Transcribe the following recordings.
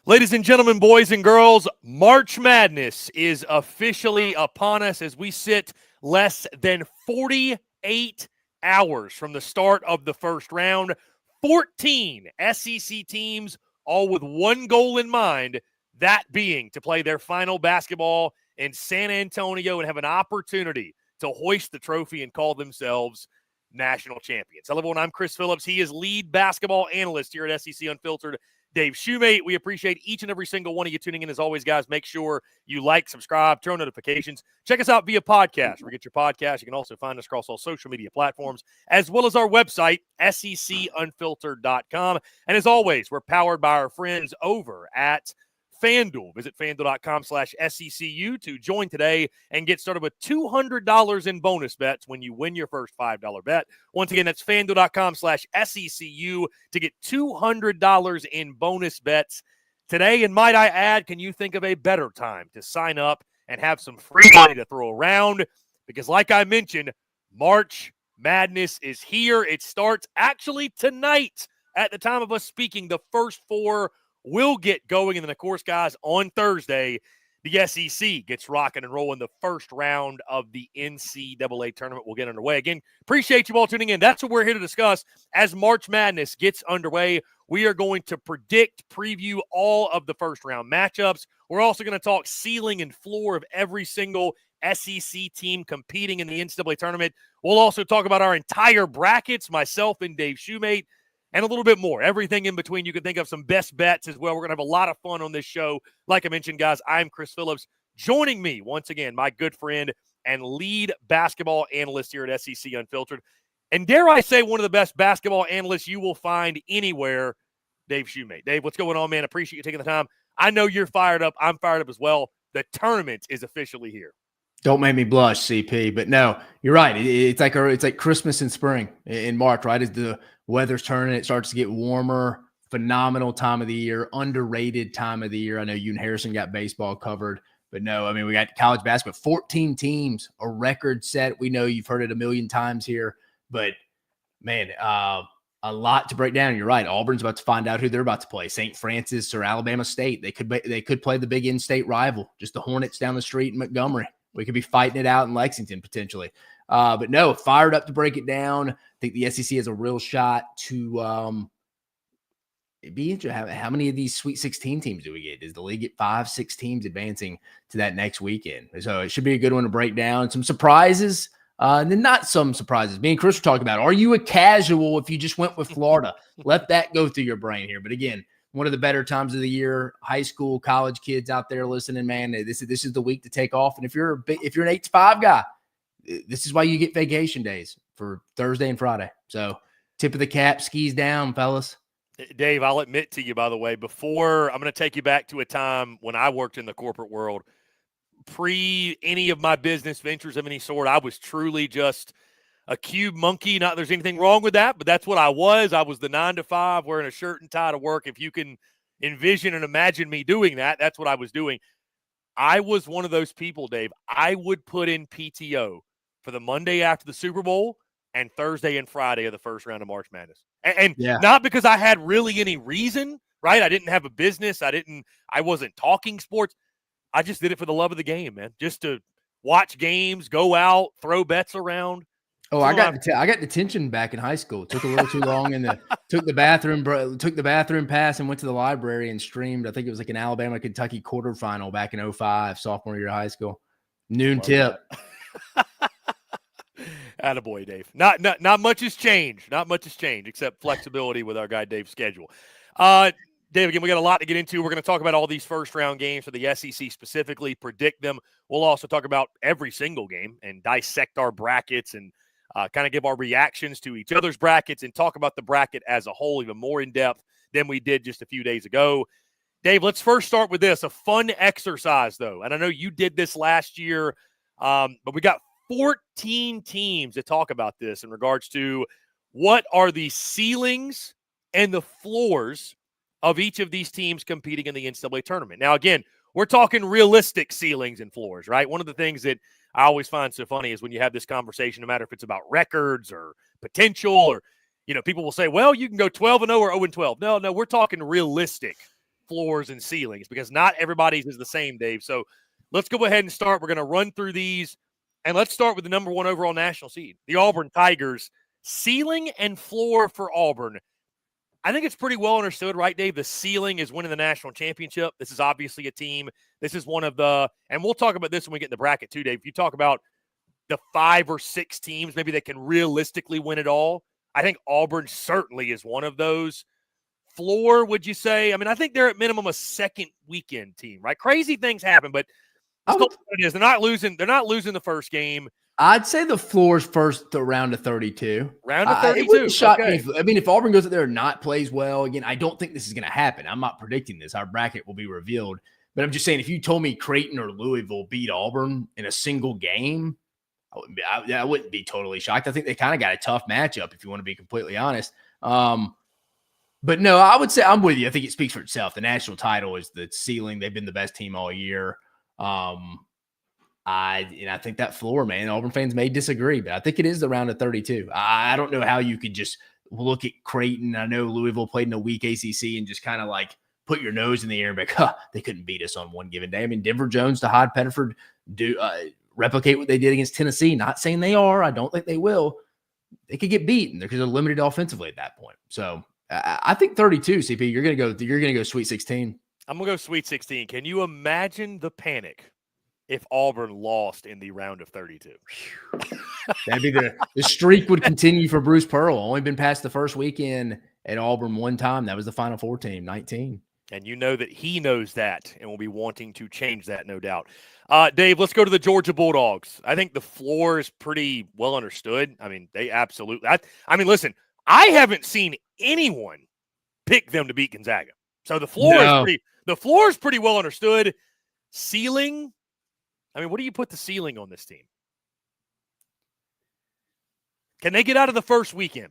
Ladies and gentlemen, boys and girls, March Madness is officially upon us as we sit less than 48 hours from the start of the first round. 14 SEC teams, all with one goal in mind, that being to play their final basketball in San Antonio and have an opportunity to hoist the trophy and call themselves national champions. Hello, everyone. I'm Chris Phillips. He is lead basketball analyst here at SEC Unfiltered. Dave Shumate. We appreciate each and every single one of you tuning in. As always, guys, make sure you like, subscribe, turn on notifications. Check us out via podcast. We get your podcast. You can also find us across all social media platforms, as well as our website, secunfiltered.com. And as always, we're powered by our friends over at FANDUEL. Visit FANDUEL.com/SECU to join today and get started with $200 in bonus bets when you win your first $5 bet. Once again, that's FANDUEL.com/SECU to get $200 in bonus bets today. And might I add, can you think of a better time to sign up and have some free money to throw around? Because like I mentioned, March Madness is here. It starts actually tonight at the time of us speaking. The first four will get going. And then, of course, guys, on Thursday, the SEC gets rocking and rolling. The first round of the NCAA tournament will get underway. Again, appreciate you all tuning in. That's what we're here to discuss. As March Madness gets underway, we are going to preview all of the first round matchups. We're also going to talk ceiling and floor of every single SEC team competing in the NCAA tournament. We'll also talk about our entire brackets, myself and Dave Shumate, and a little bit more. Everything in between. You can think of some best bets as well. We're going to have a lot of fun on this show. Like I mentioned, guys, I'm Chris Phillips. Joining me, once again, my good friend and lead basketball analyst here at SEC Unfiltered. And dare I say, one of the best basketball analysts you will find anywhere, Dave Shumate. Dave, what's going on, man? Appreciate you taking the time. I know you're fired up. I'm fired up as well. The tournament is officially here. Don't make me blush, CP. But no, you're right. It's like Christmas in spring in March, right? As the weather's turning, it starts to get warmer. Phenomenal time of the year, underrated time of the year. I know you and Harrison got baseball covered, but no, I mean, we got college basketball, 14 teams, a record set. We know you've heard it a million times here, but man, a lot to break down. You're right. Auburn's about to find out who they're about to play. St. Francis or Alabama State. They could play the big in-state rival, just the Hornets down the street in Montgomery. We could be fighting it out in Lexington potentially. But no, fired up to break it down. I think the SEC has a real shot to be interesting. How many of these Sweet 16 teams do we get? Does the league get 5-6 teams advancing to that next weekend? So it should be a good one to break down. Some surprises, and then not some surprises. Me and Chris were talking about, are you a casual if you just went with Florida? Let that go through your brain here. But again, one of the better times of the year. High school, college kids out there listening, man, this is the week to take off. And if you're an 8-to-5 guy, this is why you get vacation days for Thursday and Friday. So tip of the cap, skis down, fellas. Dave, I'll admit to you, by the way, before I'm going to take you back to a time when I worked in the corporate world, pre any of my business ventures of any sort. I was truly just a cube monkey. Not there's anything wrong with that, but that's what I was. I was the 9-to-5 wearing a shirt and tie to work. If you can envision and imagine me doing that, that's what I was doing. I was one of those people, Dave. I would put in PTO for the Monday after the Super Bowl and Thursday and Friday of the first round of March Madness. And not because I had really any reason, right? I didn't have a business. I wasn't talking sports. I just did it for the love of the game, man. Just to watch games, go out, throw bets around. Oh, I got detention back in high school. It took a little too long, and took the bathroom pass and went to the library and streamed. I think it was like an Alabama-Kentucky quarterfinal back in 2005, sophomore year of high school. Noon tip. Attaboy, Dave. Not much has changed. Not much has changed except flexibility with our guy Dave's schedule. Dave, again, we got a lot to get into. We're going to talk about all these first-round games for the SEC specifically, predict them. We'll also talk about every single game and dissect our brackets and kind of give our reactions to each other's brackets and talk about the bracket as a whole even more in depth than we did just a few days ago. Dave, let's first start with this, a fun exercise, though. And I know you did this last year, but we got 14 teams to talk about this in regards to what are the ceilings and the floors of each of these teams competing in the NCAA tournament. Now, again, we're talking realistic ceilings and floors, right? One of the things that I always find so funny is when you have this conversation, no matter if it's about records or potential or, people will say, well, you can go 12-0 or 0-12. No, we're talking realistic floors and ceilings because not everybody's is the same, Dave. So let's go ahead and start. We're going to run through these, and let's start with the number 1 overall national seed, the Auburn Tigers. Ceiling and floor for Auburn. I think it's pretty well understood, right, Dave? The ceiling is winning the national championship. This is obviously a team. This is one of the – and we'll talk about this when we get in the bracket too, Dave. If you talk about the 5 or 6 teams maybe that can realistically win it all, I think Auburn certainly is one of those. Floor, would you say? I mean, I think they're at minimum a second weekend team, right? Crazy things happen, but it is. They're not losing the first game. I'd say the floor's first round of 32. Round of 32. It wouldn't shock me. If Auburn goes out there and not plays well, again, I don't think this is going to happen. I'm not predicting this. Our bracket will be revealed. But I'm just saying, if you told me Creighton or Louisville beat Auburn in a single game, I wouldn't be totally shocked. I think they kind of got a tough matchup, if you want to be completely honest. But no, I would say I'm with you. I think it speaks for itself. The national title is the ceiling. They've been the best team all year. I think that floor, man, Auburn fans may disagree, but I think it is the round of 32. I don't know how you could just look at Creighton. I know Louisville played in a weak ACC and just kind of like put your nose in the air and be like, they couldn't beat us on one given day. I mean, Denver Jones to Hyde Pettiford replicate what they did against Tennessee. Not saying they are. I don't think they will. They could get beaten because they're limited offensively at that point. So I think 32, CP. You're gonna go Sweet 16. I'm gonna go Sweet 16. Can you imagine the panic if Auburn lost in the round of 32? That'd be the streak would continue for Bruce Pearl. Only been past the first weekend at Auburn one time. That was the Final Four team, 19. And you know that he knows that and will be wanting to change that, no doubt. Dave, let's go to the Georgia Bulldogs. I think the floor is pretty well understood. I mean, they absolutely – I mean, listen, I haven't seen anyone pick them to beat Gonzaga. So the floor is pretty well understood. Ceiling – I mean, what do you put the ceiling on this team? Can they get out of the first weekend?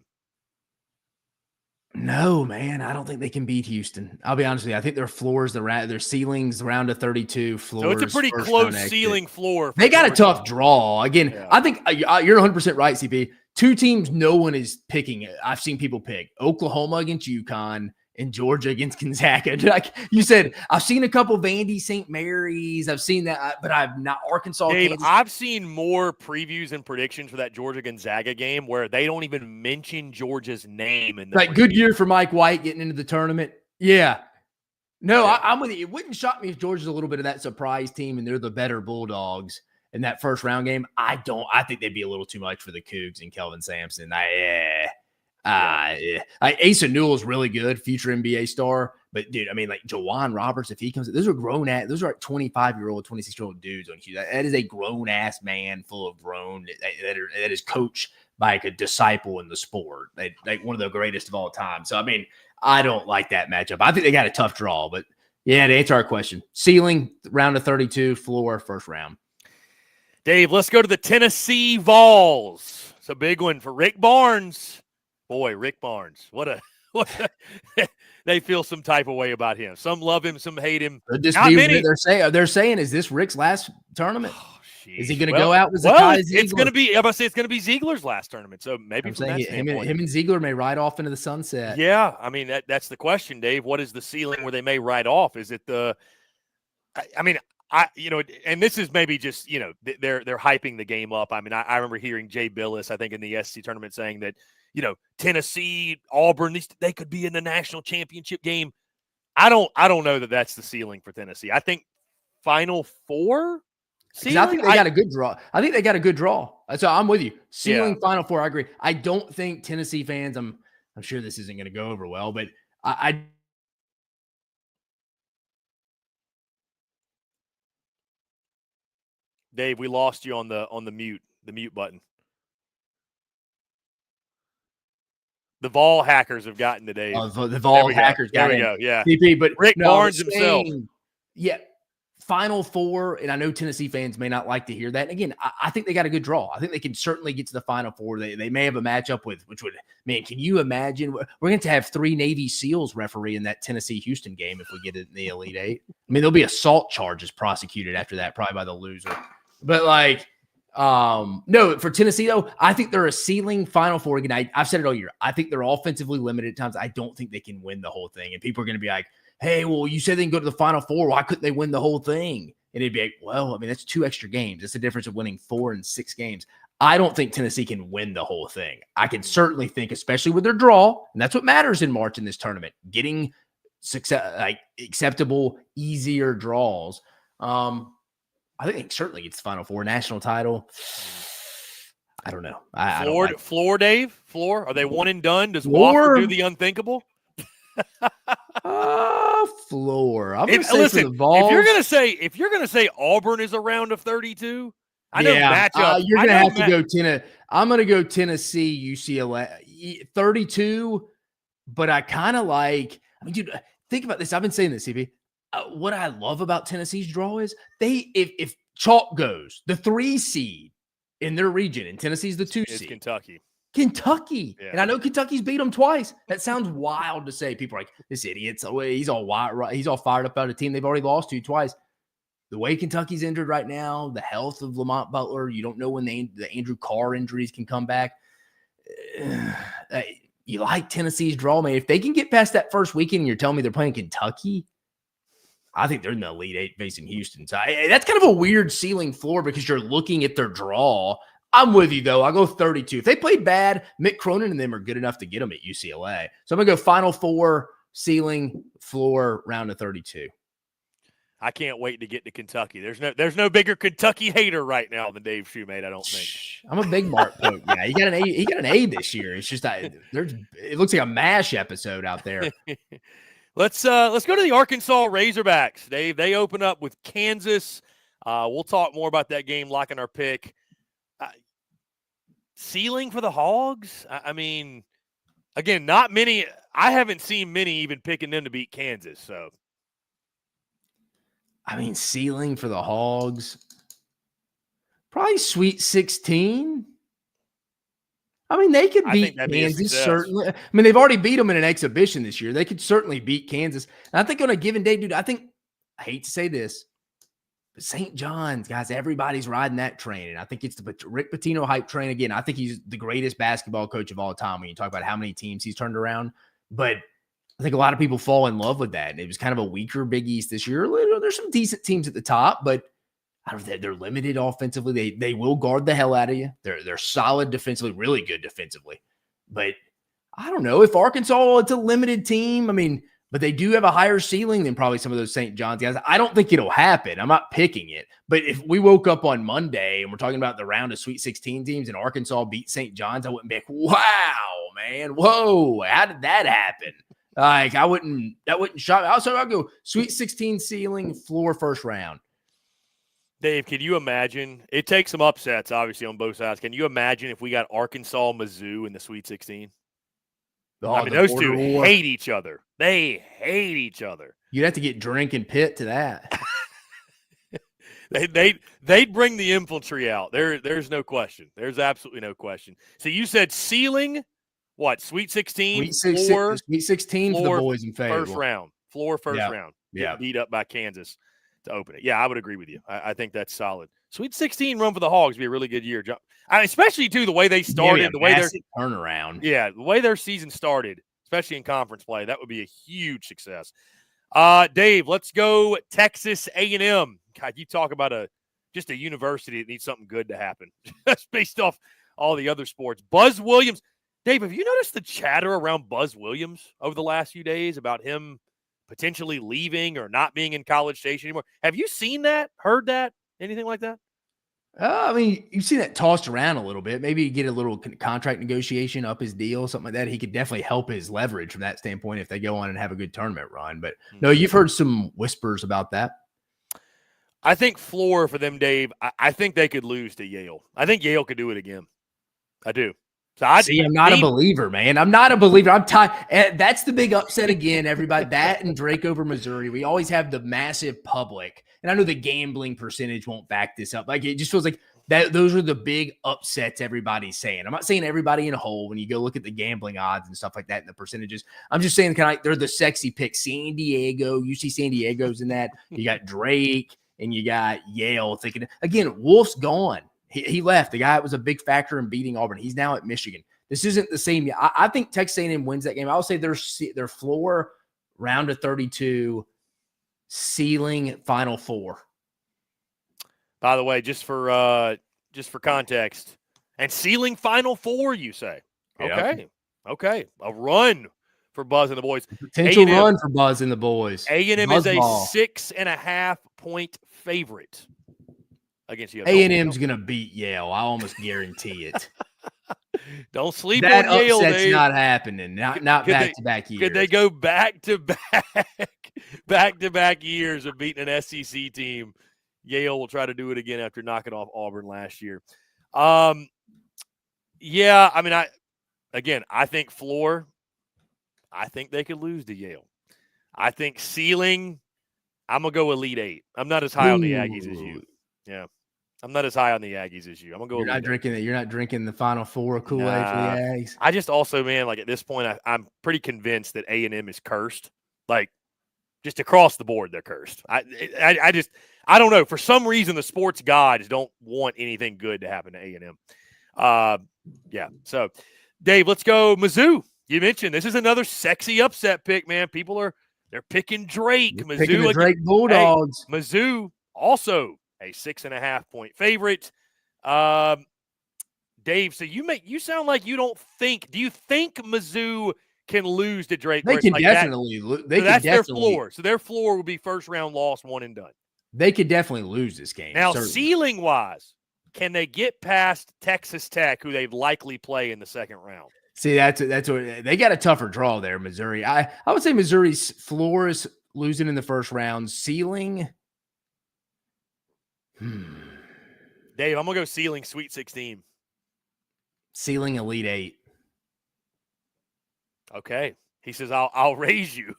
No, man. I don't think they can beat Houston. I'll be honest with you. I think their floors, their ceilings, round of 32 floors. So it's a pretty close ceiling floor. They got a tough draw. Again, yeah. I think you're 100% right, CP. 2 teams no one is picking. I've seen people pick Oklahoma against UConn and Georgia against Gonzaga. Like you said, I've seen a couple Vandy, St. Mary's. I've seen that, but I've not Arkansas. Dave, Kansas. I've seen more previews and predictions for that Georgia-Gonzaga game where they don't even mention Georgia's name. In the like, good year for Mike White getting into the tournament. Yeah. No, I'm with you. It wouldn't shock me if Georgia's a little bit of that surprise team and they're the better Bulldogs in that first round game. I think they'd be a little too much for the Cougs and Kelvin Sampson. Asa Newell is really good, future NBA star. But, dude, I mean, like Jawan Roberts, if he comes, those are those are like 25-year-old, 26-year-old dudes on Houston. That is a grown-ass man full of grown that is coached by like a disciple in the sport. Like one of the greatest of all time. So, I mean, I don't like that matchup. I think they got a tough draw. But, yeah, to answer our question, ceiling, round of 32, floor, first round. Dave, let's go to the Tennessee Vols. It's a big one for Rick Barnes. Boy, Rick Barnes, what a they feel some type of way about him. Some love him, some hate him. They're saying, is this Rick's last tournament? Oh, is he going to go out with Zakai Ziegler? It's going to be. It's going to be Ziegler's last tournament. So maybe him and Ziegler may ride off into the sunset. Yeah, I mean that's the question, Dave. What is the ceiling where they may ride off? Is it the? I mean. And this is maybe just, they're hyping the game up. I mean, I remember hearing Jay Billis, I think in the SEC tournament saying that, Tennessee, Auburn, they could be in the national championship game. I don't know that that's the ceiling for Tennessee. I think Final Four ceiling. I think they got a good draw. So I'm with you. Ceiling, Final Four. I agree. I don't think Tennessee fans, I'm sure this isn't going to go over well, but I Dave, we lost you on the mute button. The Vol hackers have gotten to Dave. The Vol hackers got in. There we go, yeah. CP, but Rick Barnes himself. Yeah, Final Four, and I know Tennessee fans may not like to hear that. And again, I think they got a good draw. I think they can certainly get to the Final Four. They may have a matchup which would, man, can you imagine? We're going to have 3 Navy SEALs referee in that Tennessee-Houston game if we get it in the Elite Eight. I mean, there'll be assault charges prosecuted after that, probably by the loser. But no, for Tennessee though, I think they're a ceiling Final Four. Again, I've said it all year. I think they're offensively limited at times. I don't think they can win the whole thing. And people are going to be like, hey, well, you said they can go to the Final Four. Why couldn't they win the whole thing? And it'd be like, well, I mean, that's 2 extra games. It's the difference of winning 4 and 6 games. I don't think Tennessee can win the whole thing. I can certainly think, especially with their draw, and that's what matters in March in this tournament, getting success, like acceptable, easier draws. I think certainly it's the Final Four national title. I don't know. Floor, Dave? Floor? Are they one and done? Does Walker do the unthinkable? Floor. I'm gonna say listen, for the Vols, if you're gonna say Auburn is a round of 32, I know matchup. You're gonna have to go Tennessee. I'm gonna go Tennessee, UCLA, 32. But I kind of like. I mean, dude, think about this. I've been saying this, CP. What I love about Tennessee's draw is if chalk goes, the 3 seed in their region, and Tennessee's the 2 seed. Kentucky. Yeah. And I know Kentucky's beat them twice. That sounds wild to say. People are like, this idiot's he's all wild, he's all fired up about a team they've already lost to twice. The way Kentucky's injured right now, the health of Lamont Butler, you don't know when the Andrew Carr injuries can come back. You like Tennessee's draw, man. If they can get past that first weekend and you're telling me they're playing Kentucky, I think they're in the Elite 8 facing Houston. So that's kind of a weird ceiling floor because you're looking at their draw. I'm with you, though. I'll go 32. If they played bad, Mick Cronin and them are good enough to get them at UCLA. So I'm going to go Final Four, ceiling, floor, round of 32. I can't wait to get to Kentucky. There's no bigger Kentucky hater right now than Dave Shumate, I don't think. I'm a big Mark Pope guy. He got an A this year. It's just it looks like a MASH episode out there. Let's go to the Arkansas Razorbacks, Dave. They open up with Kansas. We'll talk more about that game, locking our pick. Ceiling for the Hogs? I mean, again, not many. I haven't seen many even picking them to beat Kansas. So, I mean, ceiling for the Hogs, probably Sweet 16. I mean, they could beat Kansas, certainly. I mean, they've already beat them in an exhibition this year. They could certainly beat Kansas. And I think on a given day, dude, I hate to say this, but St. John's, guys, everybody's riding that train. And I think it's the Rick Pitino hype train again. I think he's the greatest basketball coach of all time when you talk about how many teams he's turned around. But I think a lot of people fall in love with that. And it was kind of a weaker Big East this year. There's some decent teams at the top, but they're limited offensively. They will guard the hell out of you. They're solid defensively, really good defensively. But I don't know if Arkansas, it's a limited team. I mean, but they do have a higher ceiling than probably some of those St. John's guys. I don't think it'll happen. I'm not picking it. But if we woke up on Monday and we're talking about the round of Sweet 16 teams and Arkansas beat St. John's, I wouldn't be like, wow, man, whoa, how did that happen? Like, that wouldn't shock me. Also, I'll go Sweet 16 ceiling, floor first round. Dave, can you imagine? It takes some upsets, obviously, on both sides. Can you imagine if we got Arkansas, Mizzou in the Sweet 16? I mean, those two hate each other. They hate each other. You'd have to get Drink and Pitt to that. They'd bring the infantry out. There's no question. There's absolutely no question. So you said ceiling, what, Sweet 16? Sweet 16 for the boys in favor. First round. Floor first round. Yeah. Beat up by Kansas to open it. Yeah, I would agree with you. I think that's solid. Sweet 16 run for the Hogs would be a really good year. Especially, too, the way they started. The way their turnaround. Yeah, the way their season started, especially in conference play, that would be a huge success. Dave, let's go Texas A&M. God, you talk about just a university that needs something good to happen. That's based off all the other sports. Buzz Williams. Dave, have you noticed the chatter around Buzz Williams over the last few days about him potentially leaving or not being in College Station anymore? Have you seen that, heard that, anything like that? I mean, you've seen that tossed around a little bit. Maybe you get a little contract negotiation up his deal, something like that. He could definitely help his leverage from that standpoint if they go on and have a good tournament run. But no, you've heard some whispers about that. I think floor for them, Dave, I think they could lose to Yale. I think Yale could do it again. I do. So I'm not a believer, man. I'm not a believer. I'm tired. That's the big upset again, everybody. That and Drake over Missouri. We always have the massive public. And I know the gambling percentage won't back this up. Like, it just feels like that. Those are the big upsets everybody's saying. I'm not saying everybody in a hole when you go look at the gambling odds and stuff like that and the percentages. I'm just saying they're the sexy picks. San Diego, you see San Diego's in that. You got Drake and you got Yale thinking. Again, Wolf's gone. He left. The guy that was a big factor in beating Auburn. He's now at Michigan. This isn't the same. I think Texas A&M wins that game. I would say their floor round of 32, ceiling Final Four. By the way, just for context, and ceiling Final Four, you say? Yep. Okay. A run for Buzz and the boys. Potential A&M, run for Buzz and the boys. A&M Buzz is a ball. 6.5-point favorite against Yale. A&M's going to beat Yale. I almost guarantee it. Don't sleep that on Yale, upset's Dave. not happening. Not back-to-back years. Could they go back-to-back years of beating an SEC team? Yale will try to do it again after knocking off Auburn last year. Yeah, I mean, I think floor, I think they could lose to Yale. I think ceiling, I'm going to go Elite Eight. I'm not as high on the Aggies as you. Yeah. I'm not as high on the Aggies as you. I'm going to go You're not drinking the Final Four Kool-Aid for the Aggies? I just also, man, like at this point, I'm pretty convinced that A&M is cursed. Like, just across the board, they're cursed. I don't know. For some reason, the sports gods don't want anything good to happen to A&M. Yeah. So, Dave, let's go Mizzou. You mentioned this is another sexy upset pick, man. They're picking Drake. Mizzou picking the Drake Bulldogs. Hey, Mizzou also a 6.5-point favorite. Dave, so you sound like you don't think. Do you think Mizzou can lose to Drake? They can definitely lose. That's their floor. So their floor would be first round loss, one and done. They could definitely lose this game. Now, ceiling wise, can they get past Texas Tech, who they'd likely play in the second round? See, that's what they got a tougher draw there, Missouri. I would say Missouri's floor is losing in the first round. Ceiling, Dave, I'm gonna go ceiling Sweet 16. Ceiling Elite Eight. Okay. He says, I'll raise you.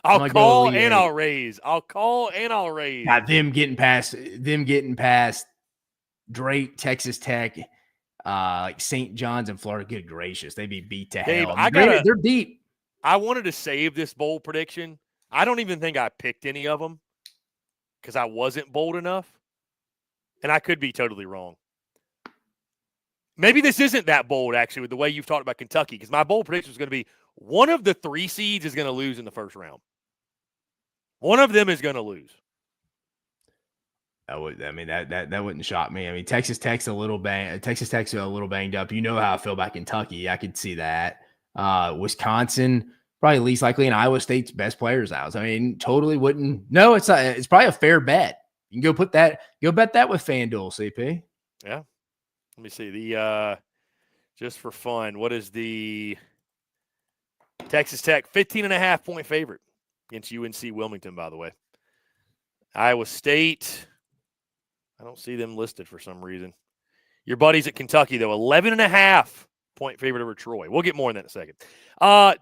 I'll call and I'll raise. Got them getting past Drake, Texas Tech, like St. John's and Florida. Good gracious. They'd be beat to hell. They're deep. I wanted to save this bowl prediction. I don't even think I picked any of them because I wasn't bold enough. And I could be totally wrong. Maybe this isn't that bold, actually, with the way you've talked about Kentucky, because my bold prediction is going to be one of the 3 seeds is going to lose in the first round. One of them is going to lose. That wouldn't shock me. I mean, Texas Tech's a little banged up. You know how I feel about Kentucky. I could see that. Wisconsin, probably least likely, and Iowa State's best players out. I mean, totally wouldn't. No, it's not. It's probably a fair bet. You can bet that with FanDuel, CP. Yeah. Let me see just for fun. What is the Texas Tech 15.5-point favorite against UNC Wilmington, by the way. Iowa State, I don't see them listed for some reason. Your buddies at Kentucky, though, 11.5-point favorite over Troy. We'll get more on that in a second.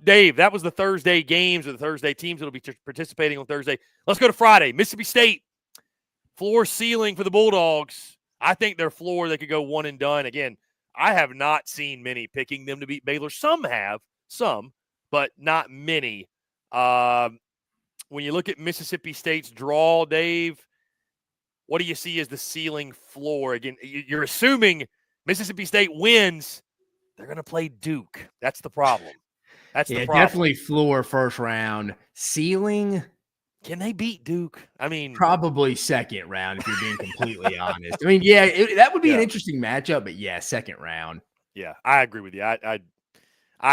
Dave, that was the Thursday games or the Thursday teams that will be participating on Thursday. Let's go to Friday. Mississippi State, floor ceiling for the Bulldogs. I think their floor, they could go one and done. Again, I have not seen many picking them to beat Baylor. Some have, but not many. When you look at Mississippi State's draw, Dave, what do you see as the ceiling floor? Again, you're assuming Mississippi State wins. They're going to play Duke. That's the problem. The problem. Definitely floor first round. Ceiling. Can they beat Duke? I mean, probably second round if you're being completely honest. I mean, that would be an interesting matchup, but second round. Yeah, I agree with you. I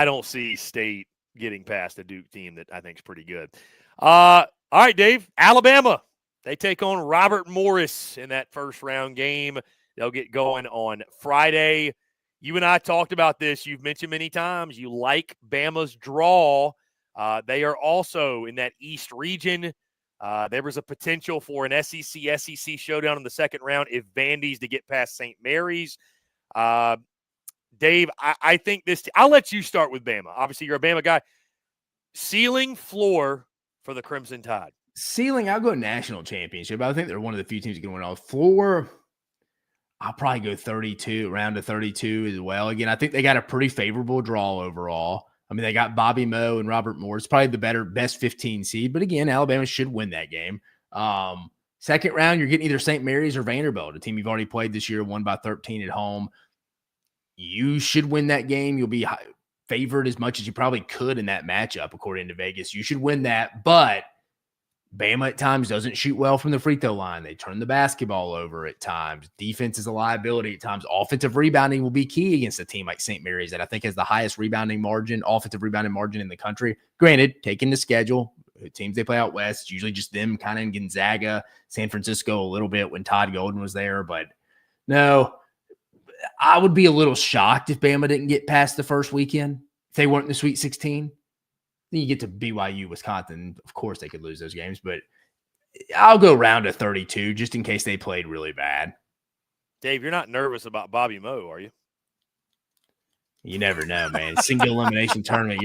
don't see State getting past a Duke team that I think is pretty good. All right, Dave. Alabama, they take on Robert Morris in that first round game. They'll get going on Friday. You and I talked about this. You've mentioned many times you like Bama's draw. They are also in that East region. There was a potential for an SEC showdown in the second round if Vandy's to get past St. Mary's. Dave, I think I'll let you start with Bama. Obviously, you're a Bama guy. Ceiling, floor for the Crimson Tide. Ceiling, I'll go national championship. I think they're one of the few teams that can win all. Floor, I'll probably go 32, round to 32 as well. Again, I think they got a pretty favorable draw overall. I mean, they got Bobby Moe and Robert Morris, probably the best 15 seed. But again, Alabama should win that game. Second round, you're getting either St. Mary's or Vanderbilt, a team you've already played this year, won by 13 at home. You should win that game. You'll be favored as much as you probably could in that matchup, according to Vegas. You should win that, but Bama at times doesn't shoot well from the free throw line. They turn the basketball over at times. Defense is a liability at times. Offensive rebounding will be key against a team like St. Mary's that I think has the highest rebounding margin, offensive rebounding margin in the country. Granted, taking the schedule, teams they play out west, it's usually just them kind of in Gonzaga, San Francisco a little bit when Todd Golden was there. But no, I would be a little shocked if Bama didn't get past the first weekend. If they weren't in the Sweet 16. Then you get to BYU, Wisconsin. Of course, they could lose those games, but I'll go round to 32 just in case they played really bad. Dave, you're not nervous about Bobby Moe, are you? You never know, man. Single elimination tournament.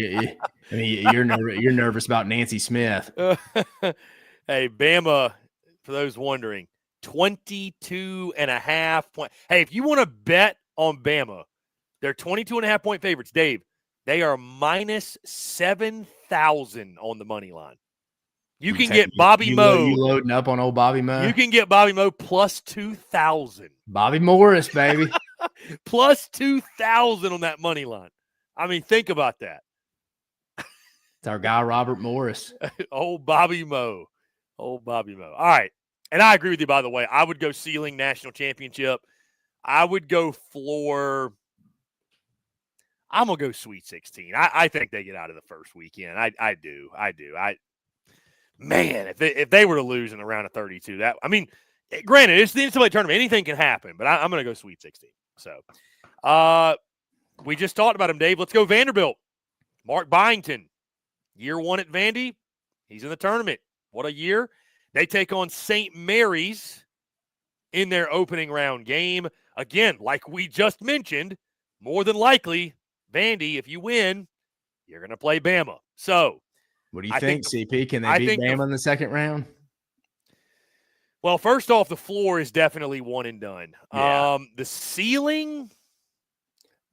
You're nervous about Nancy Smith. Hey, Bama, for those wondering, 22.5 point. Hey, if you want to bet on Bama, they're 22.5 point favorites. Dave, they are minus 7,000 on the money line. You can get Bobby Moe. You loading up on old Bobby Moe? You can get Bobby Moe plus 2,000. Bobby Morris, baby. Plus 2,000 on that money line. I mean, think about that. It's our guy, Robert Morris. Old Bobby Moe. Old Bobby Moe. All right. And I agree with you, by the way. I would go ceiling national championship. I would go floor. I'm going to go Sweet 16. I think they get out of the first weekend. I do. Man, if they were to lose in the round of 32, granted, it's the NCAA tournament. Anything can happen, but I'm going to go Sweet 16. So we just talked about him, Dave. Let's go Vanderbilt. Mark Byington, year one at Vandy. He's in the tournament. What a year. They take on St. Mary's in their opening round game. Again, like we just mentioned, more than likely, Vandy, if you win, you're going to play Bama. So, what do you think, CP? Can they beat Bama in the second round? Well, first off, the floor is definitely one and done. Yeah. The ceiling,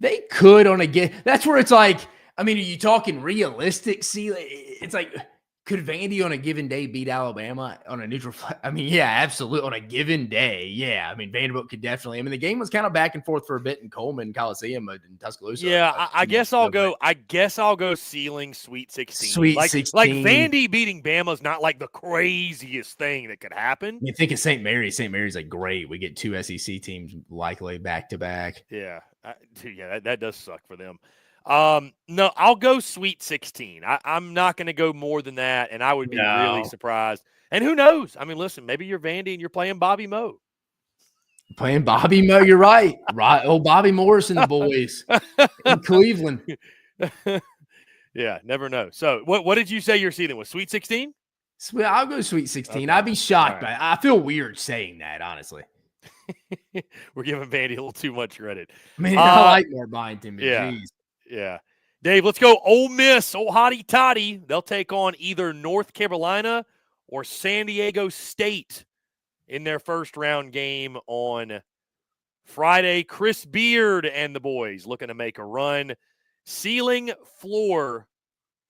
they could on a game. That's where it's like, are you talking realistic ceiling? It's like, could Vandy on a given day beat Alabama on a neutral? Yeah, absolutely. On a given day, yeah. Vanderbilt could definitely. The game was kind of back and forth for a bit in Coleman Coliseum in Tuscaloosa. Yeah, I guess I'll go. I guess I'll go ceiling Sweet 16. Sweet 16. Like Vandy beating Bama is not like the craziest thing that could happen. You think of St. Mary's. St. Mary's like great. We get two SEC teams likely back to back. Yeah, that does suck for them. No, I'll go Sweet 16. I'm not going to go more than that, and I would be really surprised. And who knows? Listen, maybe you're Vandy and you're playing Bobby Moe. Playing Bobby Moe, you're right. Right. Oh, Bobby Morris and the boys in Cleveland. Yeah, never know. So what did you say your seeding was? Sweet 16? I'll go Sweet 16. Okay. I'd be shocked, but I feel weird saying that, honestly. We're giving Vandy a little too much credit. I like more Byington, but yeah. Geez. Yeah. Dave, let's go Ole Miss, old hotty toddy. They'll take on either North Carolina or San Diego State in their first round game on Friday. Chris Beard and the boys looking to make a run. Ceiling floor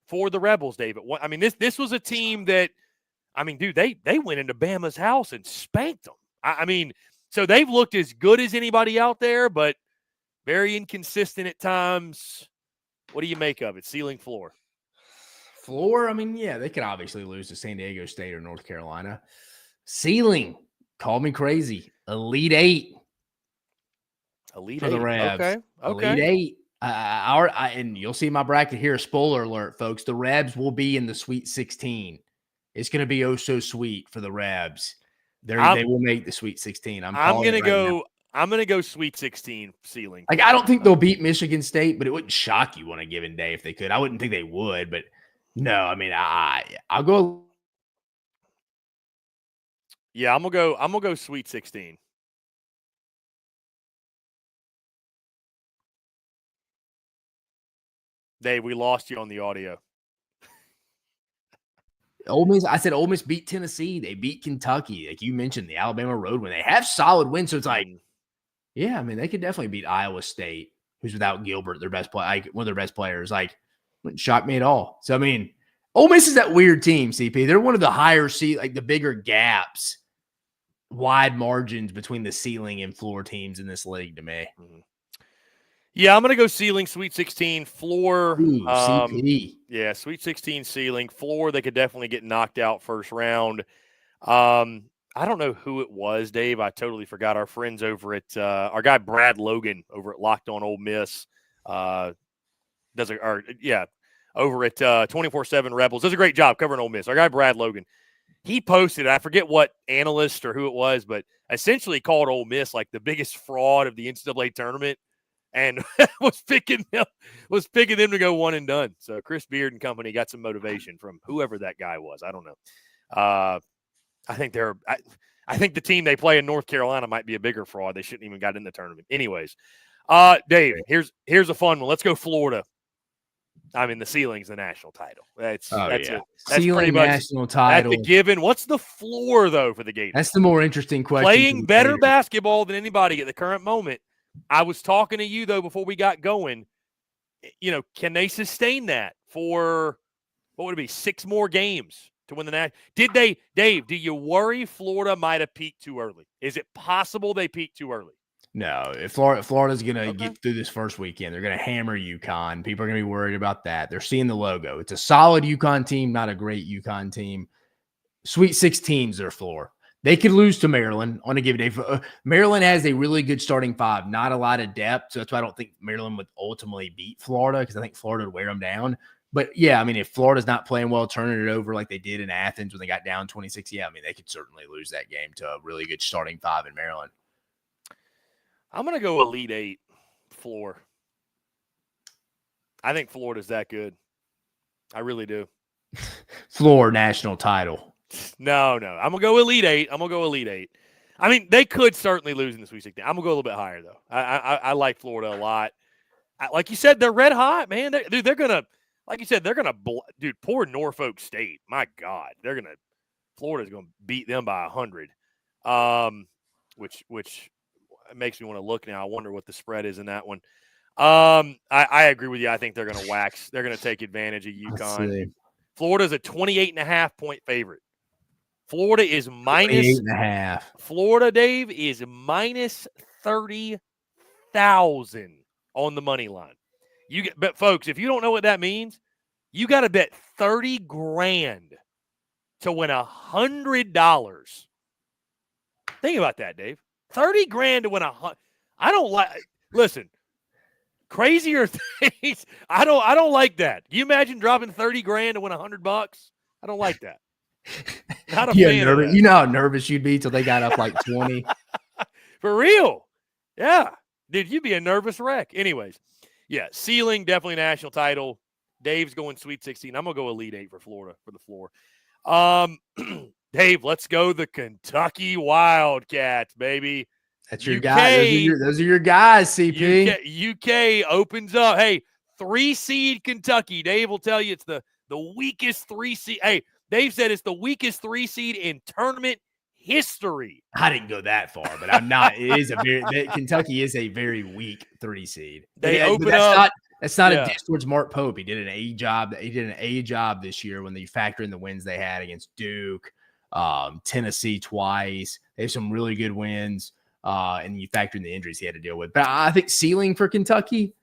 for the Rebels, David. This was a team that, dude, they went into Bama's house and spanked them. So they've looked as good as anybody out there, but very inconsistent at times. What do you make of it? Ceiling, floor? Floor, they could obviously lose to San Diego State or North Carolina. Ceiling, call me crazy. Elite Eight. Elite for Eight. The Rebs. Okay. Elite Eight. And you'll see my bracket here. Spoiler alert, folks. The Rebs will be in the Sweet 16. It's going to be oh so sweet for the Rebs. They will make the Sweet 16. I'm going to go. I'm going to go Sweet 16 ceiling. I don't think they'll beat Michigan State, but it wouldn't shock you on a given day if they could. I wouldn't think they would, but no, I'll go. Yeah, I'm going to go Sweet 16. Dave, we lost you on the audio. Ole Miss, I said Ole Miss beat Tennessee. They beat Kentucky. Like you mentioned, the Alabama road win. They have solid wins, so it's like, yeah, they could definitely beat Iowa State, who's without Gilbert, their best player, one of their best players. Like, wouldn't shock me at all. So, Ole Miss is that weird team, CP. They're one of the higher the bigger gaps, wide margins between the ceiling and floor teams in this league to me. Yeah, I'm going to go ceiling Sweet 16, floor. Ooh, CP. Yeah, Sweet 16 ceiling, floor. They could definitely get knocked out first round. I don't know who it was, Dave. I totally forgot. Our friends over at our guy Brad Logan over at Locked On Ole Miss over at 24/7 Rebels does a great job covering Ole Miss. Our guy Brad Logan, he posted. I forget what analyst or who it was, but essentially called Ole Miss like the biggest fraud of the NCAA tournament, and was picking them to go one and done. So Chris Beard and company got some motivation from whoever that guy was. I don't know. I think I think the team they play in North Carolina might be a bigger fraud. They shouldn't even got in the tournament. Anyways, Dave, here's a fun one. Let's go Florida. I mean, the ceiling's the national title. That's ceiling pretty much national title. That's a given. What's the floor though for the Gators? That's the more interesting question. Playing better basketball than anybody at the current moment. I was talking to you though before we got going. You know, can they sustain that for what would it be 6 more games to win the national? Did they, Dave? Do you worry Florida might have peaked too early? Is it possible they peaked too early? No, if Florida's going to get through this first weekend, they're going to hammer UConn. People are going to be worried about that. They're seeing the logo. It's a solid UConn team, not a great UConn team. Sweet 16's their floor. They could lose to Maryland on a given day. Maryland has a really good starting 5, not a lot of depth. So that's why I don't think Maryland would ultimately beat Florida, because I think Florida would wear them down. But, yeah, I mean, if Florida's not playing well, turning it over like they did in Athens when they got down 26, yeah, I mean, they could certainly lose that game to a really good starting 5 in Maryland. I'm going to go Elite 8 floor. I think Florida's that good. I really do. Floor national title. No. I'm going to go Elite 8. I mean, they could certainly lose in the Sweet 16. I'm going to go a little bit higher, though. I like Florida a lot. Like you said, they're red hot, man. They're going to, like you said, they're going to, poor Norfolk State. My God. Florida's going to beat them by 100. Which it makes me want to look now. I wonder what the spread is in that one. I agree with you. I think they're going to wax. They're going to take advantage of UConn. Florida's a 28.5 point favorite. Florida is minus 8.5. Florida, Dave, is minus 30,000 on the money line. But folks, if you don't know what that means, you got to bet 30 grand to win $100. Think about that, Dave. 30 grand to win I don't like. Listen, crazier things. I don't like that. Can you imagine dropping 30 grand to win $100? I don't like that. Not a fan of that. You know how nervous you'd be till they got up like 20. For real. Yeah. Dude, you'd be a nervous wreck. Anyways, yeah, ceiling, definitely national title. Dave's going Sweet 16. I'm going to go Elite 8 for Florida for the floor. Dave, let's go the Kentucky Wildcats, baby. That's your guy. Those are your guys, CP. UK opens up. Hey, 3-seed Kentucky. Dave will tell you it's the weakest 3-seed. Hey, Dave said it's the weakest 3-seed in tournament history. I didn't go that far, but I'm not. Kentucky is a very weak 3-seed. They open up. That's not a diss towards Mark Pope. He did an A job. He did an A job this year when you factor in the wins they had against Duke, Tennessee twice. They have some really good wins, and you factor in the injuries he had to deal with. But I think ceiling for Kentucky,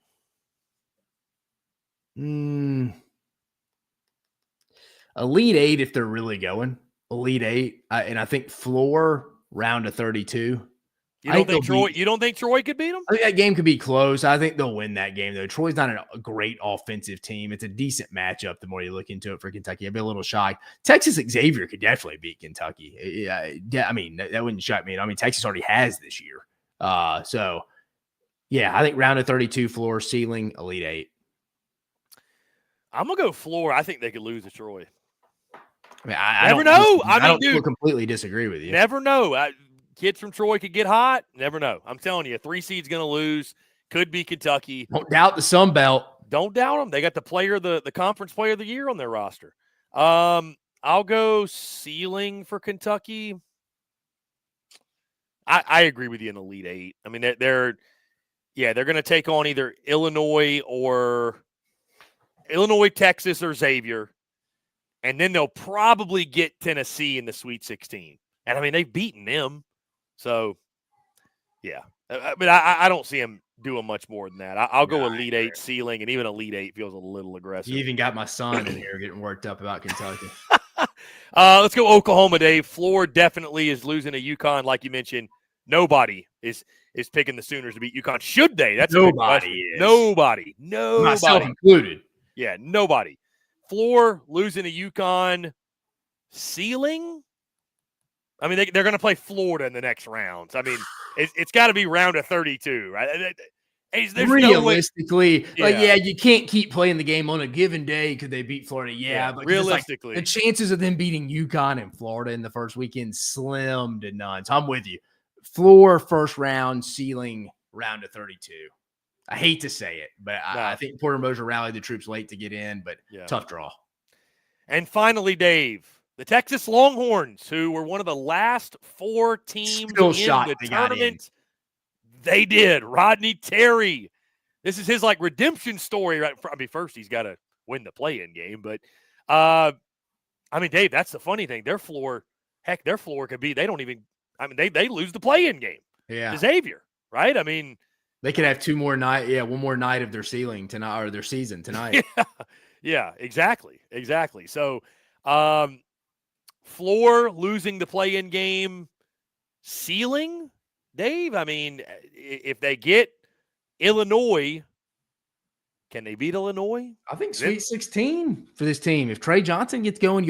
Elite 8 if they're really going. Elite 8, and I think floor round of 32. You don't think Troy could beat them? I think that game could be close. I think they'll win that game, though. Troy's not a great offensive team. It's a decent matchup the more you look into it for Kentucky. I'd be a little shocked. Texas Xavier could definitely beat Kentucky. Yeah, I mean, that wouldn't shock me. I mean, Texas already has this year. So, yeah, I think round of 32, floor, ceiling, Elite 8. I'm going to go floor. I think they could lose to Troy. I mean, I never know. I mean, dude, completely disagree with you. Never know. Kids from Troy could get hot. Never know. I'm telling you, 3-seed's going to lose. Could be Kentucky. Don't doubt the Sun Belt. Don't doubt them. They got the conference player of the year on their roster. I'll go ceiling for Kentucky. I agree with you in Elite 8. I mean, they're going to take on either Illinois, Texas, or Xavier. And then they'll probably get Tennessee in the Sweet 16. And, I mean, they've beaten them. So, yeah. But I don't see them doing much more than that. I'll go Yeah, Elite Eight ceiling, and even Elite Eight feels a little aggressive. You even got my son in here getting worked up about Kentucky. Let's go Oklahoma, Dave. Floor definitely is losing to UConn, like you mentioned. Nobody is picking the Sooners to beat UConn. Should they? That's Nobody is. Nobody. Myself included. Yeah, nobody. Floor losing to UConn. Ceiling? I mean, they're going to play Florida in the next rounds. I mean, it's got to be round of 32, right? There's realistically, no way. you can't keep playing the game on a given day because they beat Florida. Yeah, but realistically, the chances of them beating UConn and Florida in the first weekend slim to none. So I'm with you. Floor first round, ceiling round of 32. I hate to say it, but I think Porter Moser rallied the troops late to get in, but tough draw. And finally, Dave, the Texas Longhorns, who were one of the last 4 teams in the tournament. They did. Rodney Terry. This is his redemption story, right? I mean, first he's got to win the play-in game, but I mean, Dave, that's the funny thing. Their floor could be. They don't even. I mean, they lose the play-in game. Yeah, to Xavier, right? I mean, they could have one more night of their ceiling tonight or their season tonight. Yeah, exactly. So, floor losing the play-in game, ceiling. Dave, I mean, if they get Illinois, can they beat Illinois? I think Sweet 16 for this team. If Trey Johnson gets going,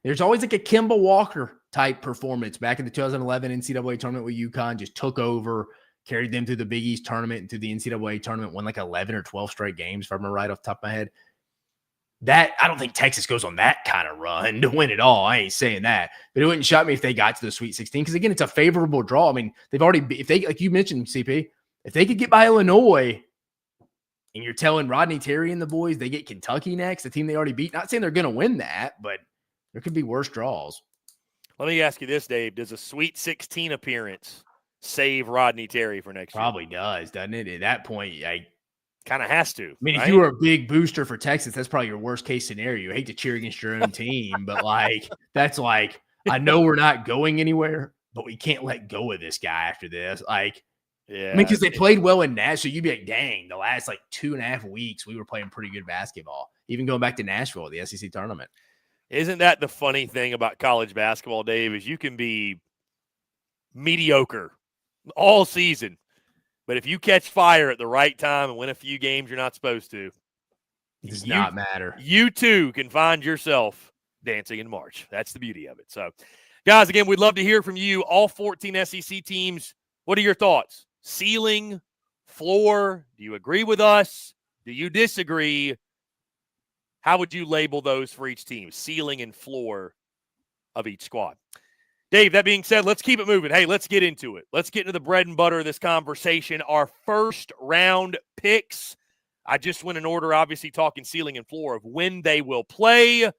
there's always a Kemba Walker type performance. Back in the 2011 NCAA tournament with UConn, just took over, carried them through the Big East tournament and through the NCAA tournament, won 11 or 12 straight games, if I remember right off the top of my head. I don't think Texas goes on that kind of run to win it all. I ain't saying that, but it wouldn't shock me if they got to the Sweet 16 because again, it's a favorable draw. I mean, they've already, if they, like you mentioned, CP, if they could get by Illinois, and you're telling Rodney Terry and the boys they get Kentucky next, the team they already beat. Not saying they're going to win that, but there could be worse draws. Let me ask you this, Dave: does a Sweet 16 appearance save Rodney Terry for next year? Probably does, doesn't it? At that point, kind of has to. I mean, right? If you were a big booster for Texas, that's probably your worst case scenario. You hate to cheer against your own team, but that's I know we're not going anywhere, but we can't let go of this guy after this. Yeah, I mean, because they played well in Nashville, you'd be like, dang, the last 2.5 weeks, we were playing pretty good basketball, even going back to Nashville, the SEC tournament. Isn't that the funny thing about college basketball, Dave, is you can be mediocre all season, but if you catch fire at the right time and win a few games you're not supposed to, it does not matter. You too can find yourself dancing in March. That's the beauty of it. So, guys, again, we'd love to hear from you. All 14 SEC teams, what are your thoughts? Ceiling, floor, do you agree with us? Do you disagree? How would you label those for each team? Ceiling and floor of each squad. Dave, that being said, let's keep it moving. Hey, let's get into it. Let's get into the bread and butter of this conversation. Our first round picks. I just went in order, obviously talking ceiling and floor of when they will play.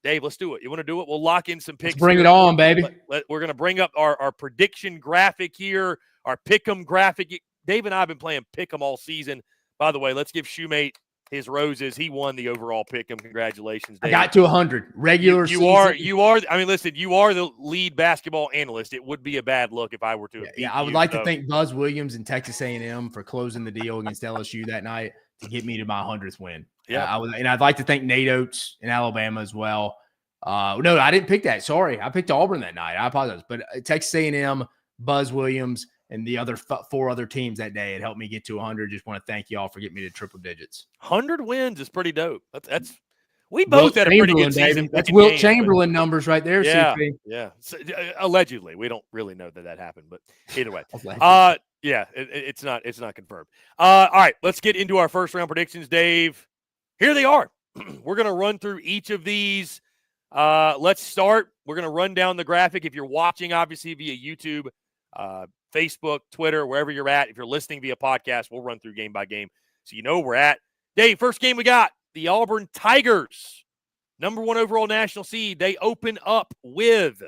Dave, let's do it. You want to do it? We'll lock in some picks. Let's bring it on, baby. We're going to bring up our prediction graphic here, our pick'em graphic. Dave and I have been playing pick'em all season. By the way, let's give Shumate his roses. He won the overall pick'em. Congratulations, Dave. I got to 100 regular season. You are. I mean, listen, you are the lead basketball analyst. It would be a bad look if I were to. I would like to thank Buzz Williams and Texas A&M for closing the deal against LSU that night to get me to my 100th win. Yeah, and I'd like to thank Nate Oates in Alabama as well. No, I didn't pick that. Sorry, I picked Auburn that night. I apologize, but Texas A&M, Buzz Williams, and the other 4 other teams that day, it helped me get to 100. Just want to thank y'all for getting me to triple digits. 100 wins is pretty dope. That's we both had a pretty good season. That's Wilt Chamberlain numbers right there. Yeah, CP. yeah. So, allegedly, we don't really know that happened, but either way, yeah, it's not confirmed. All right, let's get into our first round predictions, Dave. Here they are. We're gonna run through each of these. Let's start. We're gonna run down the graphic. If you're watching, obviously via YouTube, Facebook, Twitter, wherever you're at. If you're listening via podcast, we'll run through game by game so you know where we're at. Dave, first game we got, the Auburn Tigers, number 1 overall national seed. They open up with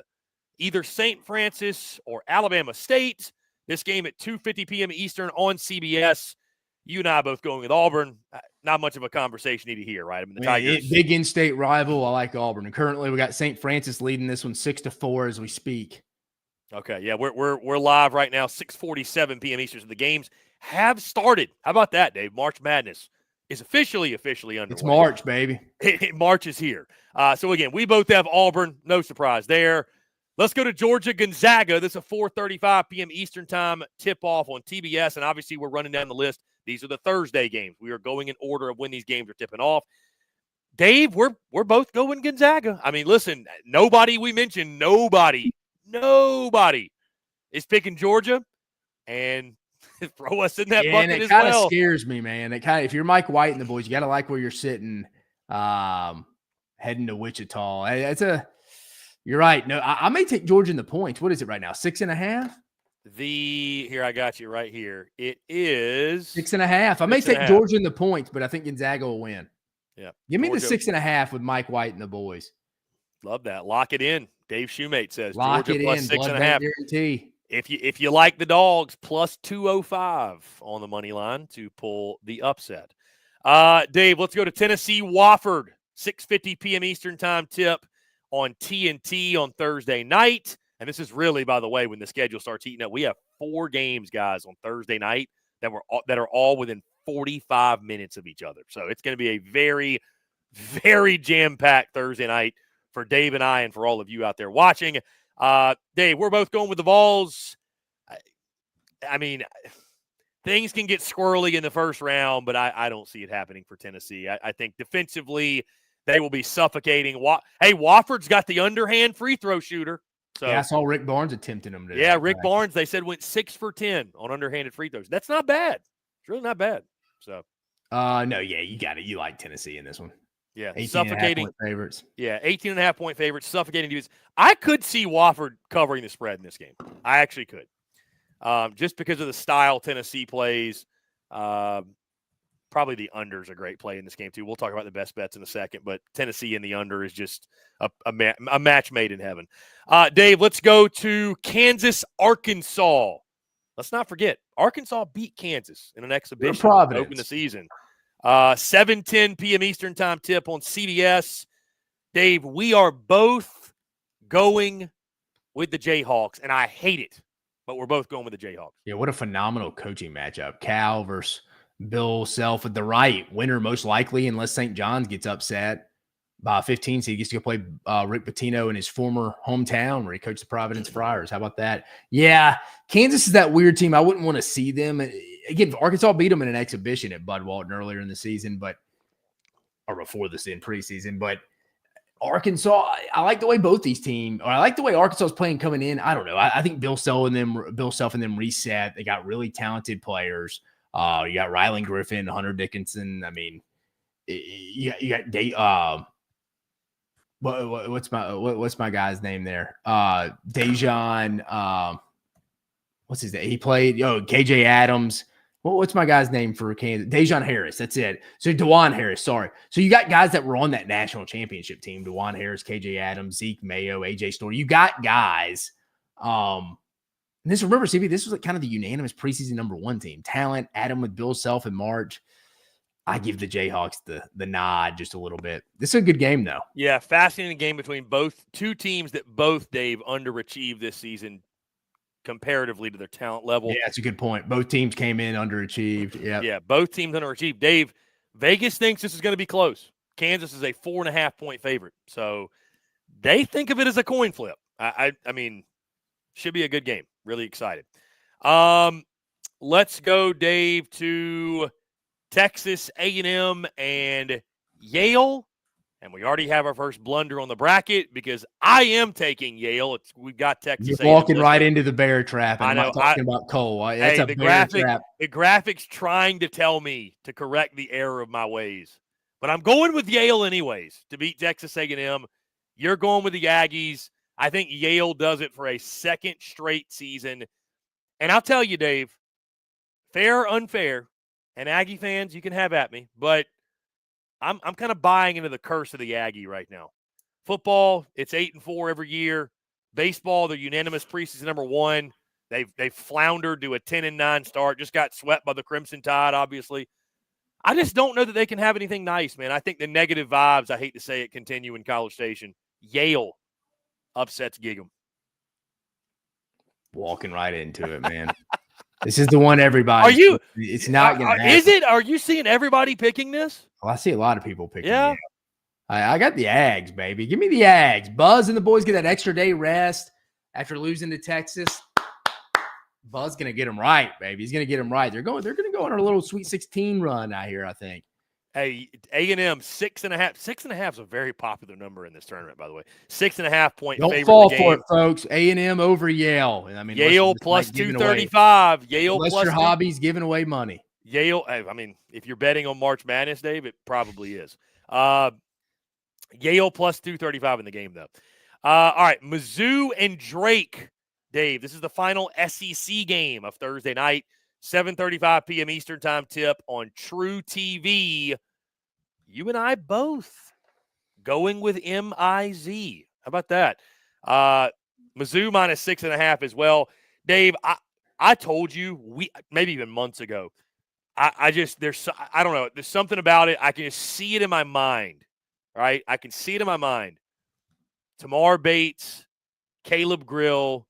either St. Francis or Alabama State. This game at 2:50 p.m. Eastern on CBS. You and I both going with Auburn. Not much of a conversation needed here, right? I mean, the Tigers. Big in-state rival. I like Auburn. And currently we got St. Francis leading this one 6-4 as we speak. Okay, yeah, we're live right now, 6:47 p.m. Eastern. So the game's have started. How about that, Dave? March Madness is officially underway. It's March, baby. March is here. So, again, we both have Auburn. No surprise there. Let's go to Georgia-Gonzaga. This is a 4:35 p.m. Eastern time tip-off on TBS, and obviously we're running down the list. These are the Thursday games. We are going in order of when these games are tipping off. Dave, we're both going Gonzaga. I mean, listen, nobody we mentioned, nobody is picking Georgia, and throw us in that bucket as well. It kind of scares me, man. If you're Mike White and the boys, you got to like where you're sitting, heading to Wichita. You're right. No, I may take Georgia in the points. What is it right now? 6.5? Here, I got you right here. It is 6.5. I may take Georgia in the points, but I think Gonzaga will win. Yeah. Give me the 6.5 with Mike White and the boys. Love that. Lock it in. Dave Shumate says Lock Georgia it plus in. 6.5. Guarantee. If you like the dogs, plus 205 on the money line to pull the upset. Dave, let's go to Tennessee Wofford. 6:50 p.m. Eastern time tip on TNT on Thursday night. And this is really, by the way, when the schedule starts heating up. We have 4 games, guys, on Thursday night that are all within 45 minutes of each other. So it's going to be a very, very jam-packed Thursday night for Dave and I and for all of you out there watching. Dave, we're both going with the Vols. I mean, things can get squirrely in the first round, but I don't see it happening for Tennessee. I think defensively they will be suffocating. Hey, Wofford's got the underhand free throw shooter. So, yeah, I saw Rick Barnes attempting them today. Yeah, Rick Barnes, they said, went 6 for 10 on underhanded free throws. That's not bad. It's really not bad. So, no, yeah, you got it. You like Tennessee in this one. Yeah, suffocating favorites. Yeah, 18.5-point favorites, suffocating dudes. I could see Wofford covering the spread in this game. I actually could. Just because of the style Tennessee plays. Probably the under is a great play in this game, too. We'll talk about the best bets in a second, but Tennessee in the under is just a match made in heaven. Dave, let's go to Kansas, Arkansas. Let's not forget, Arkansas beat Kansas in an exhibition to open the season. 7:10 p.m. Eastern time tip on CBS. Dave, we are both going with the Jayhawks, and I hate it, but we're both going with the Jayhawks. Yeah, what a phenomenal coaching matchup. Cal versus Bill Self at the right. Winner most likely, unless St. John's gets upset by 15, so he gets to go play Rick Pitino in his former hometown where he coached the Providence Friars. How about that? Yeah, Kansas is that weird team. I wouldn't want to see them. Again, Arkansas beat them in an exhibition at Bud Walton earlier in the season, or before this in preseason. But Arkansas, I like the way both these teams, or I like the way Arkansas is playing coming in. I don't know. I think Bill Self and them reset. They got really talented players. You got Rylan Griffin, Hunter Dickinson. I mean, you got what's my guy's name there? Dejan. What's his name? He played. KJ Adams. What's my guy's name for Kansas? Dejan Harris. That's it. So DeJuan Harris. Sorry. So you got guys that were on that national championship team: DeJuan Harris, KJ Adams, Zeke Mayo, AJ Story. You got guys. And this, remember, CB, this was like kind of the unanimous preseason number 1 team. Talent, Adam with Bill Self in March. I give the Jayhawks the nod just a little bit. This is a good game, though. Yeah, fascinating game between two teams that both, Dave, underachieved this season comparatively to their talent level. Yeah, that's a good point. Both teams came in underachieved. Yeah, both teams underachieved. Dave, Vegas thinks this is going to be close. Kansas is a 4.5-point favorite. So they think of it as a coin flip. I mean, should be a good game. Really excited. Let's go, Dave, to Texas A&M and Yale. And we already have our first blunder on the bracket because I am taking Yale. We've got Texas A&M. You're walking right into the bear trap. And I'm not talking about Cole. That's a bear trap. The graphic's trying to tell me to correct the error of my ways. But I'm going with Yale anyways to beat Texas A&M. You're going with the Aggies. I think Yale does it for a second straight season. And I'll tell you, Dave, fair or unfair, and Aggie fans, you can have at me, but I'm kind of buying into the curse of the Aggie right now. Football, it's 8-4 every year. Baseball, they're unanimous preseason number 1. They've floundered to a 10-9 start, just got swept by the Crimson Tide, obviously. I just don't know that they can have anything nice, man. I think the negative vibes, I hate to say it, continue in College Station. Yale upsets Gig'em. Walking right into it, man. This is the one everybody. Are you? It's not going to happen. Is it? Are you seeing everybody picking this? Well, I see a lot of people picking. Yeah. I got the Ags, baby. Give me the Ags. Buzz and the boys get that extra day rest after losing to Texas. Buzz going to get them right, baby. He's going to get them right. They're going to go on a little Sweet 16 run out here, I think. Hey, A&M 6.5. 6.5 is a very popular number in this tournament, by the way. 6.5 point Don't favorite. fall for it, folks. A&M over Yale. I mean, Yale plus 235. Yale unless plus your hobby's giving away money. Yale. I mean, if you're betting on March Madness, Dave, it probably is. Yale plus 235 in the game, though. All right, Mizzou and Drake. Dave, this is the final SEC game of Thursday night. 7:35 p.m. Eastern time tip on True TV. You and I both going with MIZ. How about that? Mizzou minus 6.5 as well. Dave, I told you maybe even months ago. I don't know. There's something about it. I can just see it in my mind. Right? I can see it in my mind. Tamar Bates, Caleb Grill,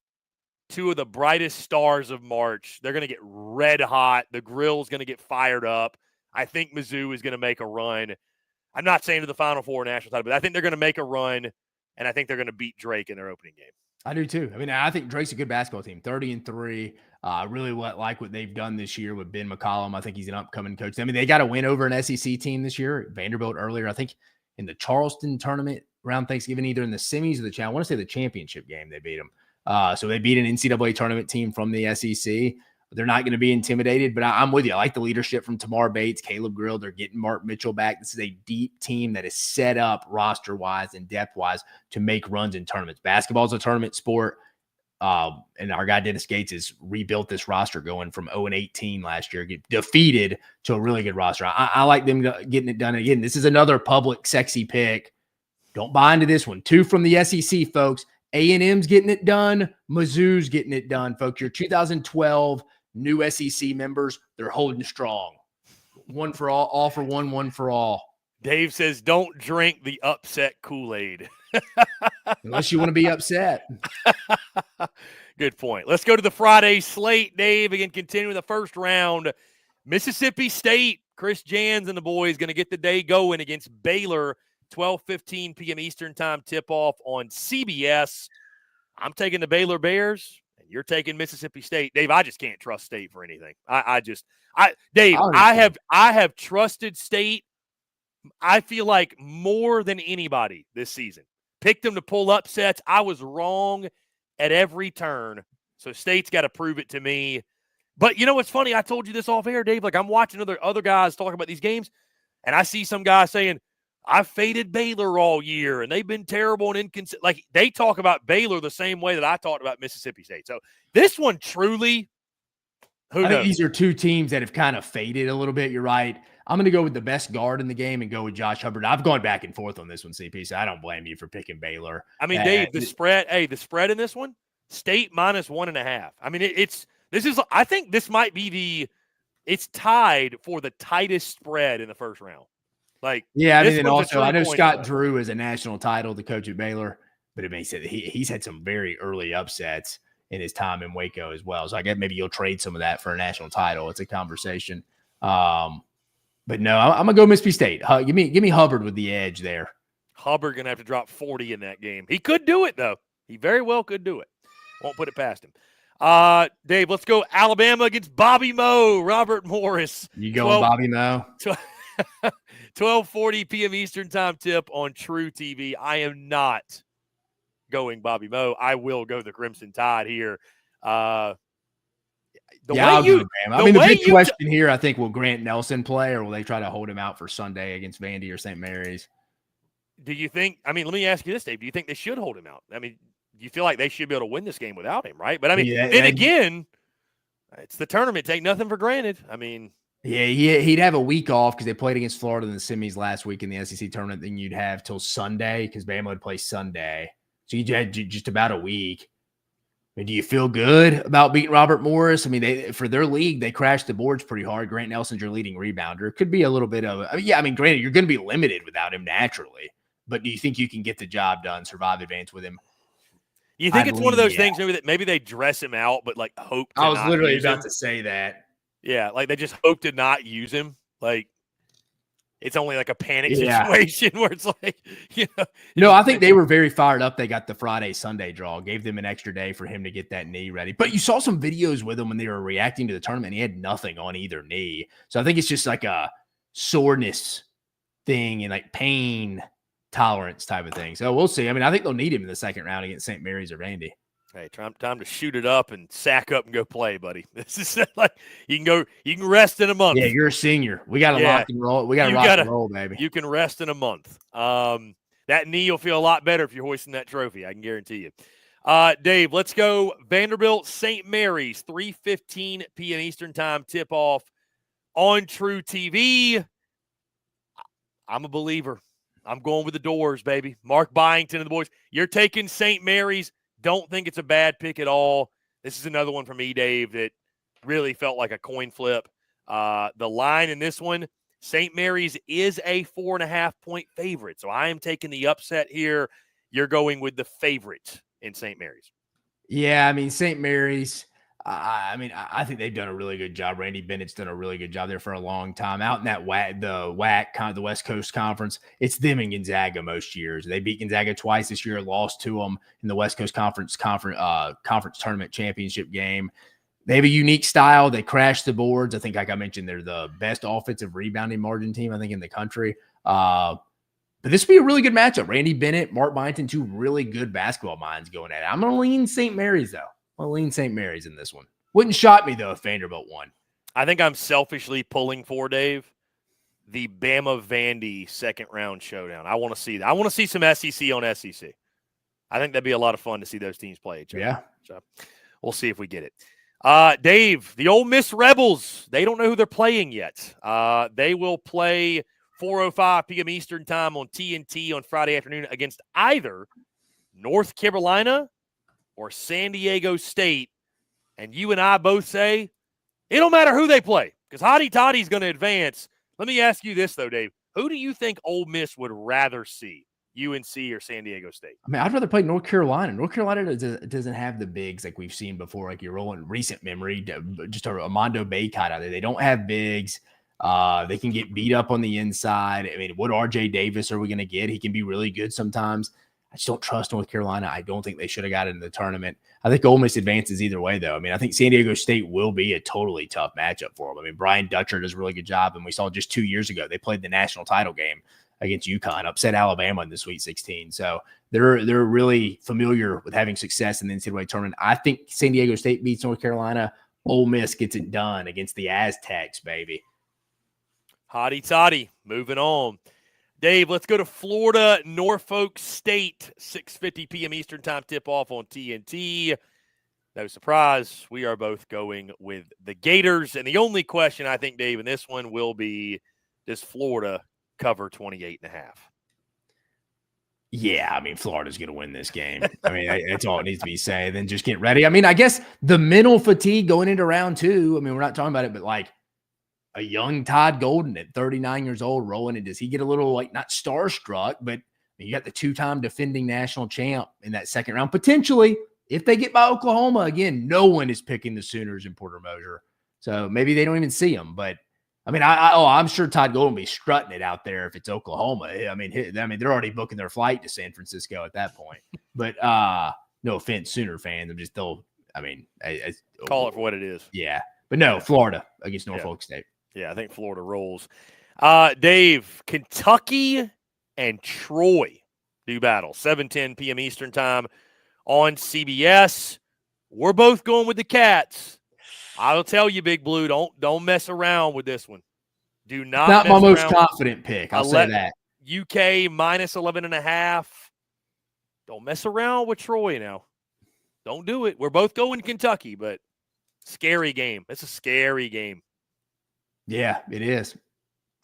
two of the brightest stars of March. They're going to get red hot. The grill's going to get fired up. I think Mizzou is going to make a run. I'm not saying to the Final Four national title, but I think they're going to make a run, and I think they're going to beat Drake in their opening game. I do too. I mean, I think Drake's a good basketball team, 30-3. I really like what they've done this year with Ben McCollum. I think he's an upcoming coach. I mean, they got to win over an SEC team this year. Vanderbilt earlier, I think in the Charleston tournament around Thanksgiving, either in the semis or I want to say the championship game, they beat them. So they beat an NCAA tournament team from the SEC. They're not going to be intimidated, but I'm with you. I like the leadership from Tamar Bates, Caleb Grill. They're getting Mark Mitchell back. This is a deep team that is set up roster-wise and depth-wise to make runs in tournaments. Basketball is a tournament sport, and our guy Dennis Gates has rebuilt this roster going from 0-18 last year, get defeated to a really good roster. I like them getting it done. Again, this is another public, sexy pick. Don't buy into this one. 2 from the SEC, folks. A&M's getting it done. Mizzou's getting it done, folks. Your 2012 new SEC members, they're holding strong. One for all for one for all. Dave says, don't drink the upset Kool-Aid. Unless you want to be upset. Good point. Let's go to the Friday slate, Dave. Again, continuing the first round. Mississippi State, Chris Jans and the boys going to get the day going against Baylor. 12:15 p.m. Eastern time tip-off on CBS. I'm taking the Baylor Bears, and you're taking Mississippi State. Dave, I just can't trust State for anything. Dave, I have trusted State, I feel like, more than anybody this season. Picked them to pull upsets. I was wrong at every turn. So State's got to prove it to me. But you know what's funny? I told you this off air, Dave. Like, I'm watching other guys talk about these games, and I see some guy saying, I faded Baylor all year, and they've been terrible and inconsistent. Like, they talk about Baylor the same way that I talked about Mississippi State. So this one truly, who knows? I think these are two teams that have kind of faded a little bit. You're right. I'm going to go with the best guard in the game and go with Josh Hubbard. I've gone back and forth on this one, CP, so I don't blame you for picking Baylor. I mean, Dave, the spread in this one, State minus 1.5. I mean, I think this might be it's tied for the tightest spread in the first round. Like, yeah, I mean, and also I know Scott Drew is a national title to coach at Baylor, but he said he's had some very early upsets in his time in Waco as well. So I guess maybe you'll trade some of that for a national title. It's a conversation. But no, I'm gonna go Mississippi State. Give me Hubbard with the edge there. Hubbard gonna have to drop 40 in that game. He could do it though. He very well could do it. Won't put it past him. Dave, let's go Alabama against Bobby Moe, Robert Morris. You going Bobby Moe? 12:40 p.m. Eastern time tip on True TV. I am not going Bobby Moe. I will go the Crimson Tide here. The big question here, I think, will Grant Nelson play, or will they try to hold him out for Sunday against Vandy or St. Mary's? Do you think – I mean, let me ask you this, Dave. Do you think they should hold him out? I mean, you feel like they should be able to win this game without him, right? But, I mean, then again, it's the tournament. Take nothing for granted. I mean – yeah, he'd have a week off because they played against Florida in the semis last week in the SEC tournament. Then you'd have till Sunday because Bama would play Sunday. So you had just about a week. I mean, do you feel good about beating Robert Morris? I mean, for their league, they crashed the boards pretty hard. Grant Nelson's your leading rebounder. It could be a little bit of granted, you're going to be limited without him naturally. But do you think you can get the job done, survive advance with him? You think I'd it's one of lean, those yeah. things maybe they dress him out, but like hope to I was not literally use about him? to say that. Yeah, like they just hope to not use him. Like it's only like a panic Yeah. situation where it's like, No, I think they were very fired up. They got the Friday, Sunday draw, gave them an extra day for him to get that knee ready. But you saw some videos with him when they were reacting to the tournament. He had nothing on either knee. So I think it's just like a soreness thing and like pain tolerance type of thing. So we'll see. I mean, I think they'll need him in the second round against St. Mary's or Vandy. Hey, time to shoot it up and sack up and go play, buddy. This is like you can rest in a month. Yeah, you're a senior. We got to lock and roll. We got to rock and roll, baby. You can rest in a month. That knee will feel a lot better if you're hoisting that trophy. I can guarantee you. Dave, let's go. Vanderbilt, St. Mary's, 3:15 p.m. Eastern time tip-off on True TV. I'm a believer. I'm going with the Doors, baby. Mark Byington and the boys. You're taking St. Mary's. Don't think it's a bad pick at all. This is another one from me, Dave, that really felt like a coin flip. The line in this one, St. Mary's is a 4.5-point favorite. So I am taking the upset here. You're going with the favorite in St. Mary's. Yeah, I mean, St. Mary's, I think they've done a really good job. Randy Bennett's done a really good job there for a long time. Out in that the West Coast Conference, it's them and Gonzaga most years. They beat Gonzaga twice this year, lost to them in the West Coast Conference Tournament Championship game. They have a unique style. They crash the boards. I think, like I mentioned, they're the best offensive rebounding margin team, I think, in the country. But this would be a really good matchup. Randy Bennett, Mark Byington, two really good basketball minds going at it. I'm going to lean St. Mary's, though. I'll lean St. Mary's in this one. Wouldn't shock me, though, if Vanderbilt won. I think I'm selfishly pulling for, Dave, the Bama-Vandy second-round showdown. I want to see that. I want to see some SEC on SEC. I think that'd be a lot of fun to see those teams play each other. Yeah. So we'll see if we get it. Dave, the Ole Miss Rebels, they don't know who they're playing yet. They will play 4:05 p.m. Eastern time on TNT on Friday afternoon against either North Carolina or San Diego State. And you and I both say it don't matter who they play because Hotty Toddy's going to advance. Let me ask you this, though, Dave. Who do you think Ole Miss would rather see, UNC or San Diego State? I mean, I'd rather play North Carolina. North Carolina doesn't have the bigs like we've seen before, like you're rolling recent memory, just a Armando Bacot out there. They don't have bigs. They can get beat up on the inside. I mean, what RJ Davis are we going to get? He can be really good sometimes. I just don't trust North Carolina. I don't think they should have got into the tournament. I think Ole Miss advances either way, though. I mean, I think San Diego State will be a totally tough matchup for them. I mean, Brian Dutcher does a really good job, and we saw just 2 years ago they played the national title game against UConn, upset Alabama in the Sweet 16. So they're really familiar with having success in the NCAA tournament. I think San Diego State beats North Carolina. Ole Miss gets it done against the Aztecs, baby. Hotty Toddy, moving on. Dave, let's go to Florida, Norfolk State, 6:50 p.m. Eastern time tip-off on TNT. No surprise, we are both going with the Gators. And the only question I think, Dave, in this one will be, does Florida cover 28.5? Yeah, I mean, Florida's going to win this game. I mean, that's all it needs to be said. Then just get ready. I mean, I guess the mental fatigue going into round two, I mean, we're not talking about it, but like, a young Todd Golden at 39 years old rolling it. Does he get a little, like, not starstruck, but you got the two-time defending national champ in that second round. Potentially, if they get by Oklahoma, again, no one is picking the Sooners in Porter Moser. So maybe they don't even see them. But, I mean, I'm sure Todd Golden will be strutting it out there if it's Oklahoma. I mean, they're already booking their flight to San Francisco at that point. But no offense, Sooner fans. Call it for what it is. Yeah. But no, Florida against Norfolk State. Yeah, I think Florida rolls. Dave, Kentucky and Troy do battle. 7:10 p.m. Eastern time on CBS. We're both going with the Cats. I'll tell you, Big Blue, don't mess around with this one. Do not. Not my most confident pick. I'll say that. UK minus 11.5. Don't mess around with Troy now. Don't do it. We're both going Kentucky, but scary game. It's a scary game. Yeah, it is.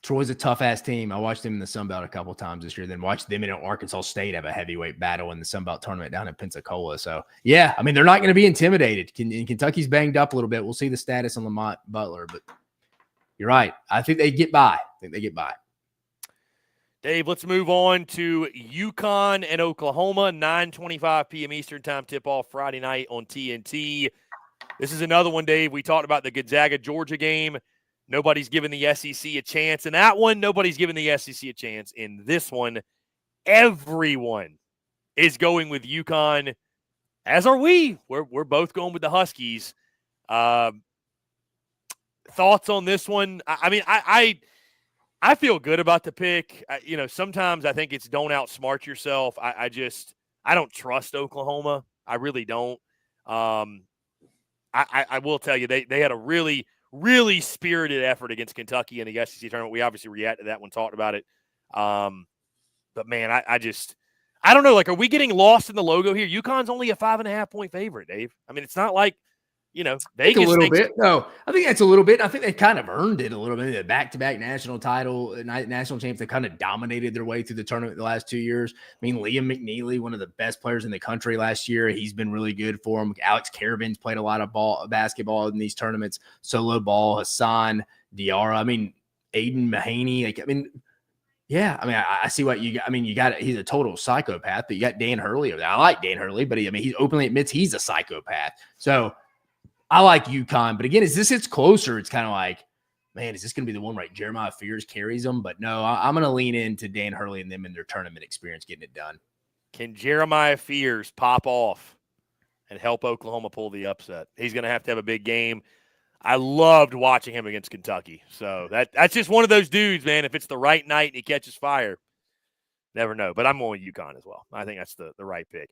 Troy's a tough-ass team. I watched them in the Sun Belt a couple times this year, then watched them in Arkansas State have a heavyweight battle in the Sun Belt tournament down in Pensacola. So, yeah, I mean, they're not going to be intimidated. Kentucky's banged up a little bit. We'll see the status on Lamont Butler, but you're right. I think they get by. Dave, let's move on to UConn and Oklahoma, 9:25 p.m. Eastern Time tip-off Friday night on TNT. This is another one, Dave. We talked about the Gonzaga-Georgia game. Nobody's giving the SEC a chance. In that one, nobody's giving the SEC a chance. In this one, everyone is going with UConn, as are we. We're both going with the Huskies. Thoughts on this one? I feel good about the pick. Sometimes I think it's don't outsmart yourself. I don't trust Oklahoma. I really don't. I will tell you, they had a really, really spirited effort against Kentucky in the SEC tournament. We obviously reacted to that one, talked about it. But man, I don't know. Like, are we getting lost in the logo here? UConn's only a 5.5-point favorite, Dave. I mean, it's not like, Vegas a little bit. No, I think that's a little bit. I think they kind of earned it a little bit. The back-to-back national champs. They kind of dominated their way through the tournament the last 2 years. I mean, Liam McNeely, one of the best players in the country last year. He's been really good for them. Alex Caravan's played a lot of basketball in these tournaments. Solo ball, Hassan Diarra. I mean, Aiden Mahaney. Yeah, I see what you got. He's a total psychopath, but you got Dan Hurley over there. I like Dan Hurley, but he openly admits he's a psychopath. So I like UConn, but again, as this gets closer, it's kind of like, man, is this going to be the one where Jeremiah Fears carries them? But no, I'm going to lean into Dan Hurley and them in their tournament experience getting it done. Can Jeremiah Fears pop off and help Oklahoma pull the upset? He's going to have a big game. I loved watching him against Kentucky. So that's just one of those dudes, man. If it's the right night and he catches fire, never know. But I'm going UConn as well. I think that's the right pick.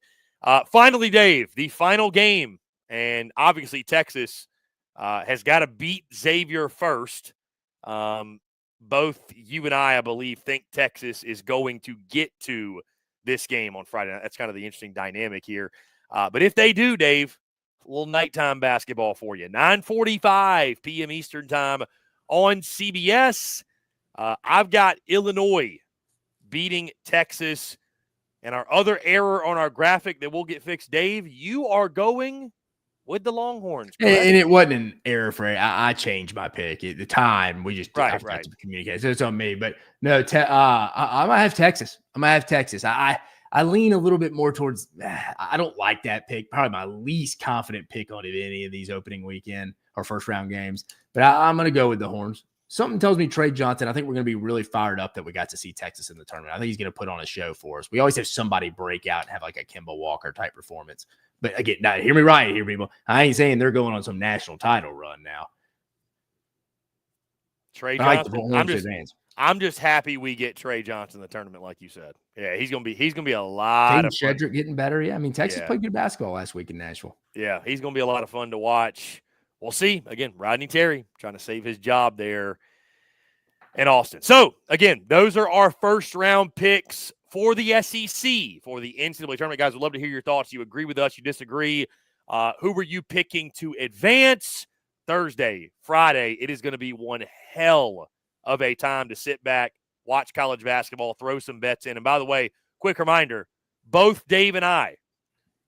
Finally, Dave, the final game. And obviously Texas has got to beat Xavier first. Both you and I believe, think Texas is going to get to this game on Friday night. That's kind of the interesting dynamic here. But if they do, Dave, a little nighttime basketball for you. 9:45 p.m. Eastern Time on CBS. I've got Illinois beating Texas. And our other error on our graphic that we'll get fixed, Dave, you are going with the Longhorns. And it wasn't an error for it. I changed my pick at the time. We just right. to communicate. So it's on me. But no, I might have Texas. I lean a little bit more towards I don't like that pick. Probably my least confident pick on any of these opening weekend or first round games. But I'm going to go with the Horns. Something tells me Trey Johnson, I think we're going to be really fired up that we got to see Texas in the tournament. I think he's going to put on a show for us. We always have somebody break out and have like a Kemba Walker type performance. But again, now hear me right here, people. I ain't saying they're going on some national title run now. Trey Johnson, I'm just happy we get Trey Johnson in the tournament, like you said. Yeah, he's gonna be a lot of fun. Shedrick getting better. Yeah, Texas played good basketball last week in Nashville. Yeah, he's gonna be a lot of fun to watch. We'll see. Again, Rodney Terry trying to save his job there in Austin. So, again, those are our first-round picks for the SEC, for the NCAA tournament. Guys, we'd love to hear your thoughts. You agree with us? You disagree? Who were you picking to advance? Thursday, Friday, it is going to be one hell of a time to sit back, watch college basketball, throw some bets in. And by the way, quick reminder, both Dave and I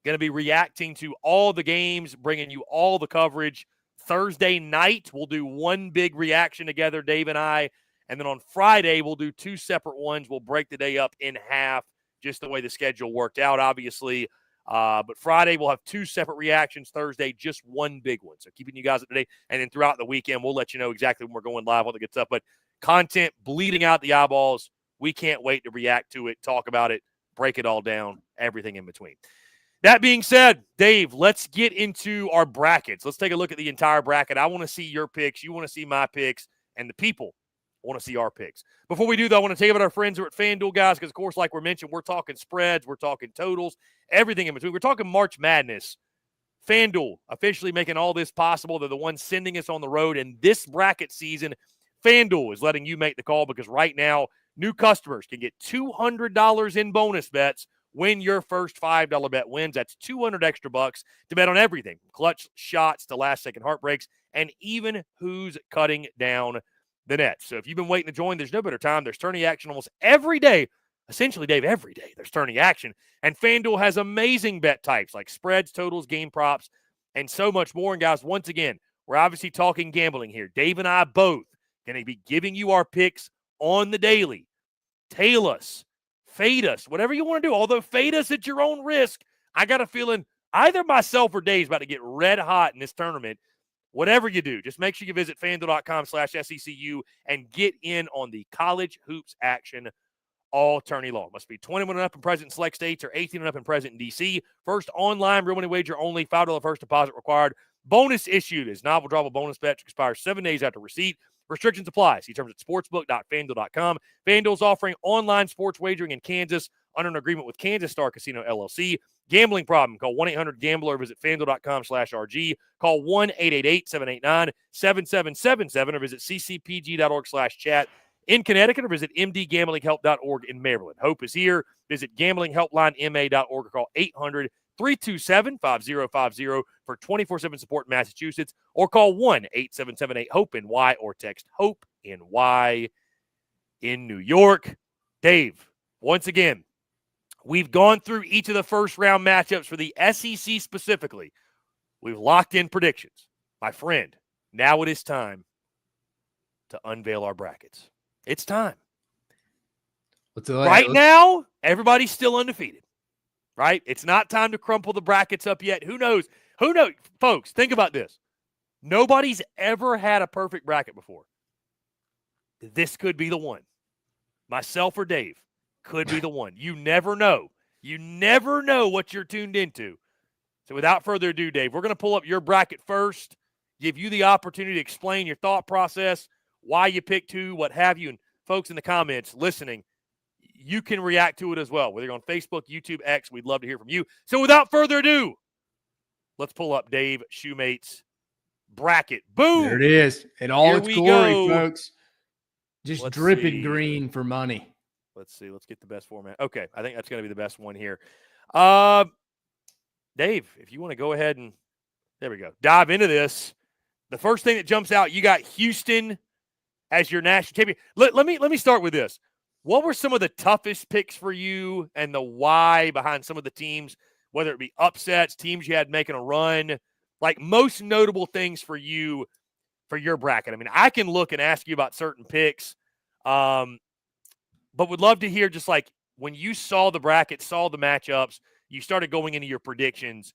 going to be reacting to all the games, bringing you all the coverage. Thursday night, we'll do one big reaction together, Dave and I. And then on Friday, we'll do two separate ones. We'll break the day up in half, just the way the schedule worked out, obviously. But Friday, we'll have two separate reactions. Thursday, just one big one. So keeping you guys up to date. And then throughout the weekend, we'll let you know exactly when we're going live, when it gets up. But content bleeding out the eyeballs. We can't wait to react to it, talk about it, break it all down, everything in between. That being said, Dave, let's get into our brackets. Let's take a look at the entire bracket. I want to see your picks. You want to see my picks. And the people want to see our picks. Before we do, though, I want to tell you about our friends who are at FanDuel, guys, because, of course, like we mentioned, we're talking spreads, we're talking totals, everything in between. We're talking March Madness. FanDuel officially making all this possible. They're the ones sending us on the road. And this bracket season, FanDuel is letting you make the call because right now, new customers can get $200 in bonus bets when your first $5 bet wins. That's $200 extra bucks to bet on everything, clutch shots to last-second heartbreaks, and even who's cutting down the net. So if you've been waiting to join, there's no better time. There's tourney action almost every day. Essentially, Dave, every day there's tourney action. And FanDuel has amazing bet types like spreads, totals, game props, and so much more. And guys, once again, we're obviously talking gambling here. Dave and I both going to be giving you our picks on the daily. tail us, fade us, whatever you want to do. Although fade us at your own risk, I got a feeling either myself or Dave's about to get red hot in this tournament. Whatever you do, just make sure you visit FANDUEL.com/SECU and get in on the college hoops action all tourney long. Must be 21 and up and present in select states or 18 and up and present in D.C. First online, real money wager only, $5 first deposit required. Bonus issued is non-withdrawable bonus bet to expire 7 days after receipt. Restrictions apply. See terms at sportsbook.fanduel.com. FanDuel is offering online sports wagering in Kansas under an agreement with Kansas Star Casino LLC. Gambling problem? Call 1-800-GAMBLER. Visit FanDuel.com/RG. Call 1-888-789-7777 or visit ccpg.org/chat in Connecticut or visit mdgamblinghelp.org in Maryland. Hope is here. Visit gamblinghelplinema.org or call 800-327-5050 for 24/7 support in Massachusetts or call 1-8778-HOPE-NY or text HOPE-NY in New York. Dave, once again, we've gone through each of the first round matchups for the SEC specifically. We've locked in predictions. My friend, now it is time to unveil our brackets. It's time. Right now, everybody's still undefeated, right? It's not time to crumple the brackets up yet. Who knows? Who knows? Folks, think about this. Nobody's ever had a perfect bracket before. This could be the one. Myself or Dave could be the one. You never know. You never know what you're tuned into. So without further ado, Dave, we're going to pull up your bracket first, give you the opportunity to explain your thought process, why you picked who, what have you. And folks in the comments listening, you can react to it as well, whether you're on Facebook, YouTube, X. We'd love to hear from you. So without further ado, let's pull up Dave Shumate's bracket. Boom! There it is. In all its glory, folks. Just dripping green for money. Let's see. Let's get the best format. Okay, I think that's going to be the best one here. Dave, if you want to go ahead and, there we go, dive into this. The first thing that jumps out, you got Houston as your national champion. Let me start with this. What were some of the toughest picks for you and the why behind some of the teams, whether it be upsets, teams you had making a run, like most notable things for you for your bracket? I mean, I can look and ask you about certain picks, but would love to hear just like when you saw the bracket, saw the matchups, you started going into your predictions.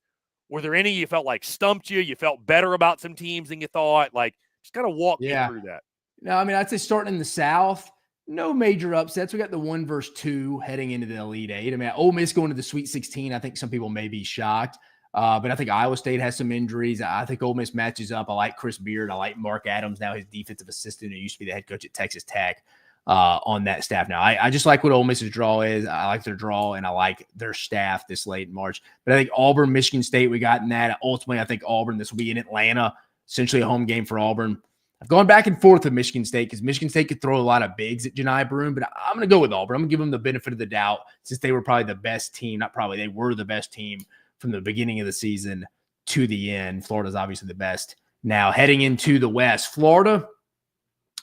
Were there any you felt like stumped you? You felt better about some teams than you thought? Like, just kind of walk me through that. No, I mean, I'd say starting in the South, no major upsets. We got the 1 versus 2 heading into the Elite Eight. I mean, Ole Miss going to the Sweet 16, I think some people may be shocked. But I think Iowa State has some injuries. I think Ole Miss matches up. I like Chris Beard. I like Mark Adams, now his defensive assistant, who used to be the head coach at Texas Tech, on that staff now. I just like what Ole Miss's draw is. I like their draw, and I like their staff this late in March. But I think Auburn, Michigan State, we got in that. Ultimately, I think Auburn, this will be in Atlanta, essentially a home game for Auburn. I've gone back and forth with Michigan State because Michigan State could throw a lot of bigs at Janai Broome, but I'm going to go with Auburn. I'm going to give them the benefit of the doubt since they were probably the best team. Not probably, they were the best team from the beginning of the season to the end. Florida's obviously the best. Now, heading into the West, Florida,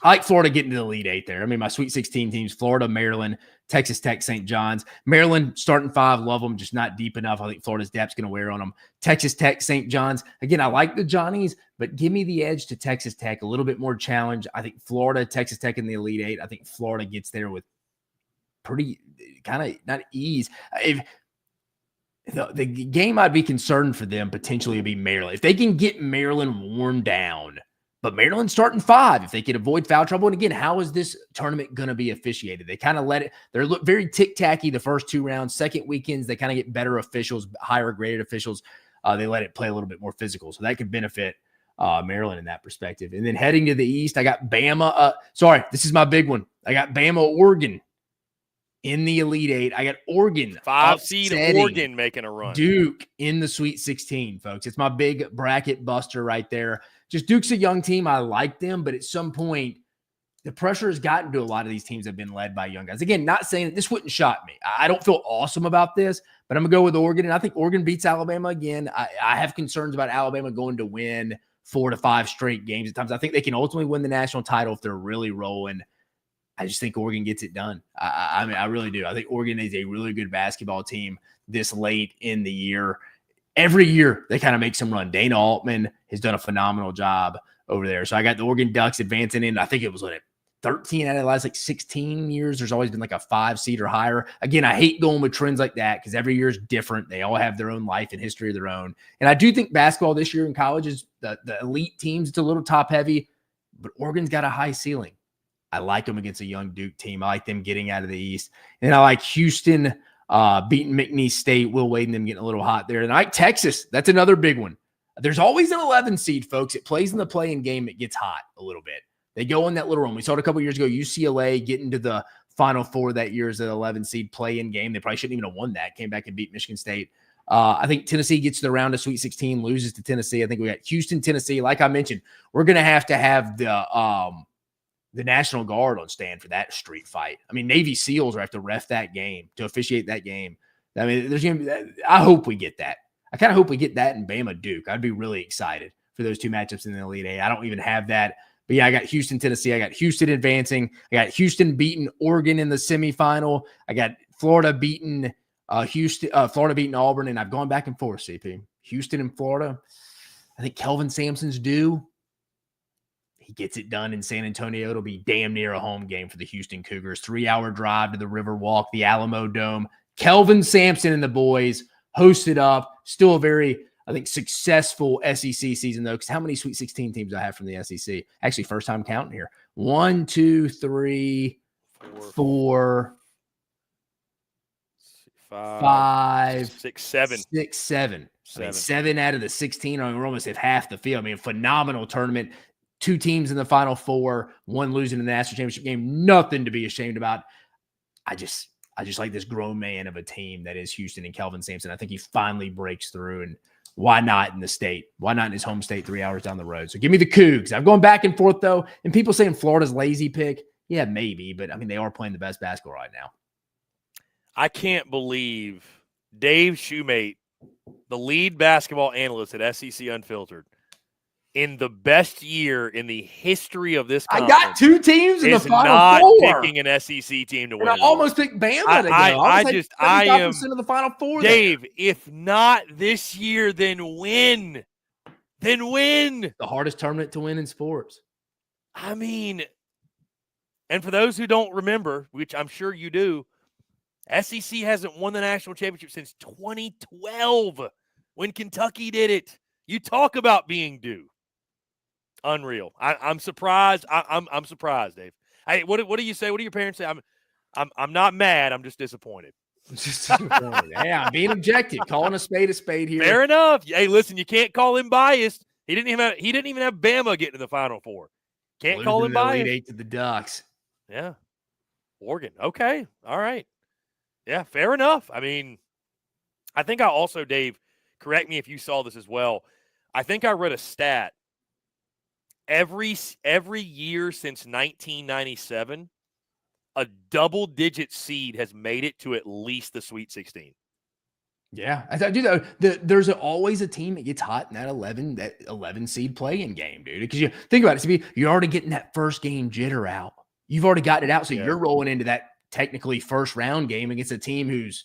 I like Florida getting to the Elite Eight there. I mean, my Sweet 16 teams, Florida, Maryland, Texas Tech, St. John's. Maryland, starting 5, love them, just not deep enough. I think Florida's depth's going to wear on them. Texas Tech, St. John's. Again, I like the Johnnies, but give me the edge to Texas Tech, a little bit more challenge. I think Florida, Texas Tech in the Elite Eight. I think Florida gets there with pretty kind of not ease. If the game I'd be concerned for them potentially would be Maryland. If they can get Maryland worn down, but Maryland's starting 5 if they can avoid foul trouble. And again, how is this tournament going to be officiated? They kind of let it, they're very tic-tacky the first 2 rounds. Second weekends, they kind of get better officials, higher graded officials. They let it play a little bit more physical. So that could benefit Maryland in that perspective. And then heading to the East, I got Bama. Sorry, this is my big one. I got Bama, Oregon in the Elite Eight. I got Oregon. 5-seed Oregon making a run. Duke in the Sweet 16, folks. It's my big bracket buster right there. Just Duke's a young team. I like them, but at some point, the pressure has gotten to a lot of these teams that have been led by young guys. Again, not saying that this wouldn't shock me. I don't feel awesome about this, but I'm going to go with Oregon, and I think Oregon beats Alabama again. I have concerns about Alabama going to win 4 to 5 straight games at times. I think they can ultimately win the national title if they're really rolling. I just think Oregon gets it done. I mean, I really do. I think Oregon is a really good basketball team this late in the year. Every year, they kind of make some run. Dana Altman has done a phenomenal job over there. So I got the Oregon Ducks advancing in. I think it was 13 out of the last 16 years, there's always been like a 5 seed or higher. Again, I hate going with trends like that because every year is different. They all have their own life and history of their own. And I do think basketball this year in college is the elite teams. It's a little top heavy, but Oregon's got a high ceiling. I like them against a young Duke team. I like them getting out of the East. And I like Houston beating McNeese State, Will Wade and them getting a little hot there. And I like Texas. That's another big one. There's always an 11 seed, folks. It plays in the play-in game. It gets hot a little bit. They go in that little run. We saw it a couple years ago. UCLA getting to the Final Four that year as an 11 seed play-in game. They probably shouldn't even have won that. Came back and beat Michigan State. I think Tennessee gets to the round of Sweet 16, loses to Tennessee. I think we got Houston, Tennessee. Like I mentioned, we're going to have the National Guard on stand for that street fight. I mean, Navy SEALs are have to ref that game, to officiate that game. I mean, there's going to be. I hope we get that. I kind of hope we get that in Bama Duke. I'd be really excited for those two matchups in the Elite Eight. I don't even have that. But yeah, I got Houston, Tennessee. I got Houston advancing. I got Houston beating Oregon in the semifinal. I got Florida beating Florida beating Auburn, and I've gone back and forth, CP. Houston and Florida. I think Kelvin Sampson's due. He gets it done in San Antonio. It'll be damn near a home game for the Houston Cougars. 3-hour drive to the Riverwalk, the Alamo Dome. Kelvin Sampson and the boys host it up. Still a very, I think, successful SEC season, though, because how many Sweet 16 teams do I have from the SEC? Actually, first time counting here. 1, 2, 3, 4, 5, 6, 7. 6, 7. I mean, 7 out of the 16. I mean, we're almost at half the field. I mean, phenomenal tournament. 2 teams in the Final Four, 1 losing in the national championship game. Nothing to be ashamed about. I just like this grown man of a team that is Houston and Kelvin Sampson. I think he finally breaks through, and why not in the state? Why not in his home state 3 hours down the road? So give me the Cougs. I'm going back and forth, though, and people saying Florida's lazy pick. Yeah, maybe, but I mean, they are playing the best basketball right now. I can't believe Dave Shumate, the lead basketball analyst at SEC Unfiltered, in the best year in the history of this conference, I got 2 teams in the Final not Four. Picking an SEC team to win. And I almost picked Bama to go. I am of the Final Four. Dave, if not this year, then win. Then win. The hardest tournament to win in sports. I mean, and for those who don't remember, which I'm sure you do, SEC hasn't won the national championship since 2012 when Kentucky did it. You talk about being due. Unreal. I'm surprised. I'm surprised, Dave. Hey, what do you say? What do your parents say? I'm not mad. I'm just disappointed. Yeah, I'm being objective, calling a spade here. Fair enough. Hey, listen, you can't call him biased. He didn't even have Bama getting to the Final Four. Can't call him biased. Elite Eight to the Ducks. Yeah. Oregon. Okay. All right. Yeah, fair enough. I mean, I think I also, Dave, correct me if you saw this as well. I think I read a stat. Every year since 1997, a double-digit seed has made it to at least the Sweet 16. Yeah, I do know. There's always a team that gets hot in that 11 seed play-in game, dude. Because you think about it, you're already getting that first game jitter out. You've already gotten it out, so you're rolling into that technically first round game against a team who's,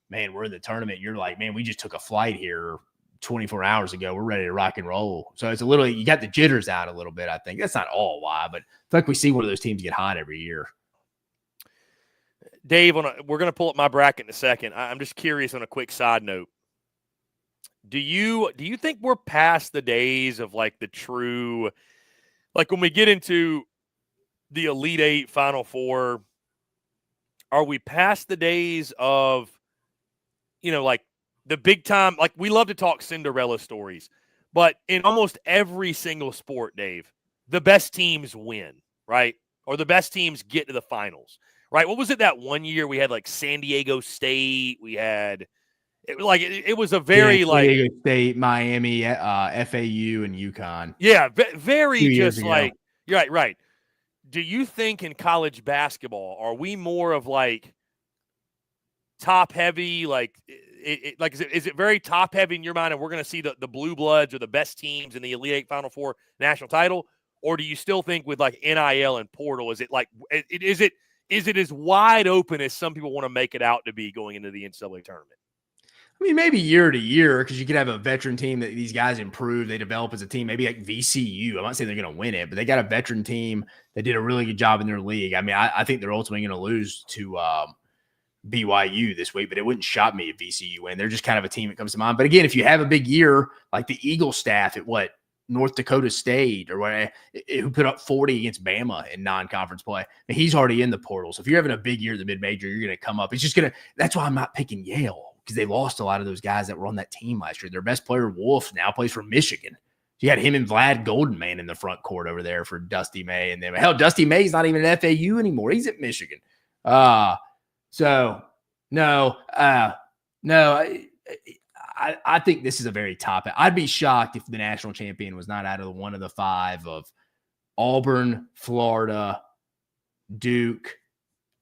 man, we're in the tournament. You're like, man, we just took a flight here 24 hours ago. We're ready to rock and roll. So it's you got the jitters out a little bit, I think. That's not all why, but I feel like we see one of those teams get hot every year. Dave, we're going to pull up my bracket in a second. I'm just curious on a quick side note. Do you think we're past the days of like the true, like when we get into the Elite Eight, Final Four, are we past the days of, like the big time, like we love to talk Cinderella stories, but in almost every single sport, Dave, the best teams win, right? Or the best teams get to the finals, right? What was it that one year we had like San Diego State? We had, it was a very San Diego State, Miami, FAU, and UConn. Yeah, very just like, you're right. Do you think in college basketball, are we more of like top heavy? Like, is it very top heavy in your mind, and we're going to see the blue bloods or the best teams in the Elite Eight Final Four national title? Or do you still think with like NIL and portal, is it like, is it as wide open as some people want to make it out to be going into the NCAA tournament? I mean, maybe year to year, because you could have a veteran team that these guys improve, they develop as a team. Maybe like VCU. I'm not saying they're going to win it, but they got a veteran team that did a really good job in their league. I mean, I think they're ultimately going to lose to BYU this week, but it wouldn't shock me if VCU win. They're just kind of a team that comes to mind. But again, if you have a big year like the Eagle staff at North Dakota State or what, who put up 40 against Bama in non-conference play, and he's already in the portal. So if you're having a big year at the mid-major, you're going to come up. It's just going to – that's why I'm not picking Yale, because they lost a lot of those guys that were on that team last year. Their best player, Wolf, now plays for Michigan. You had him and Vlad Goldenman in the front court over there for Dusty May. And then, hell, Dusty May's not even at FAU anymore. He's at Michigan. So, no, I think this is a very top. I'd be shocked if the national champion was not out of one of the five of Auburn, Florida, Duke,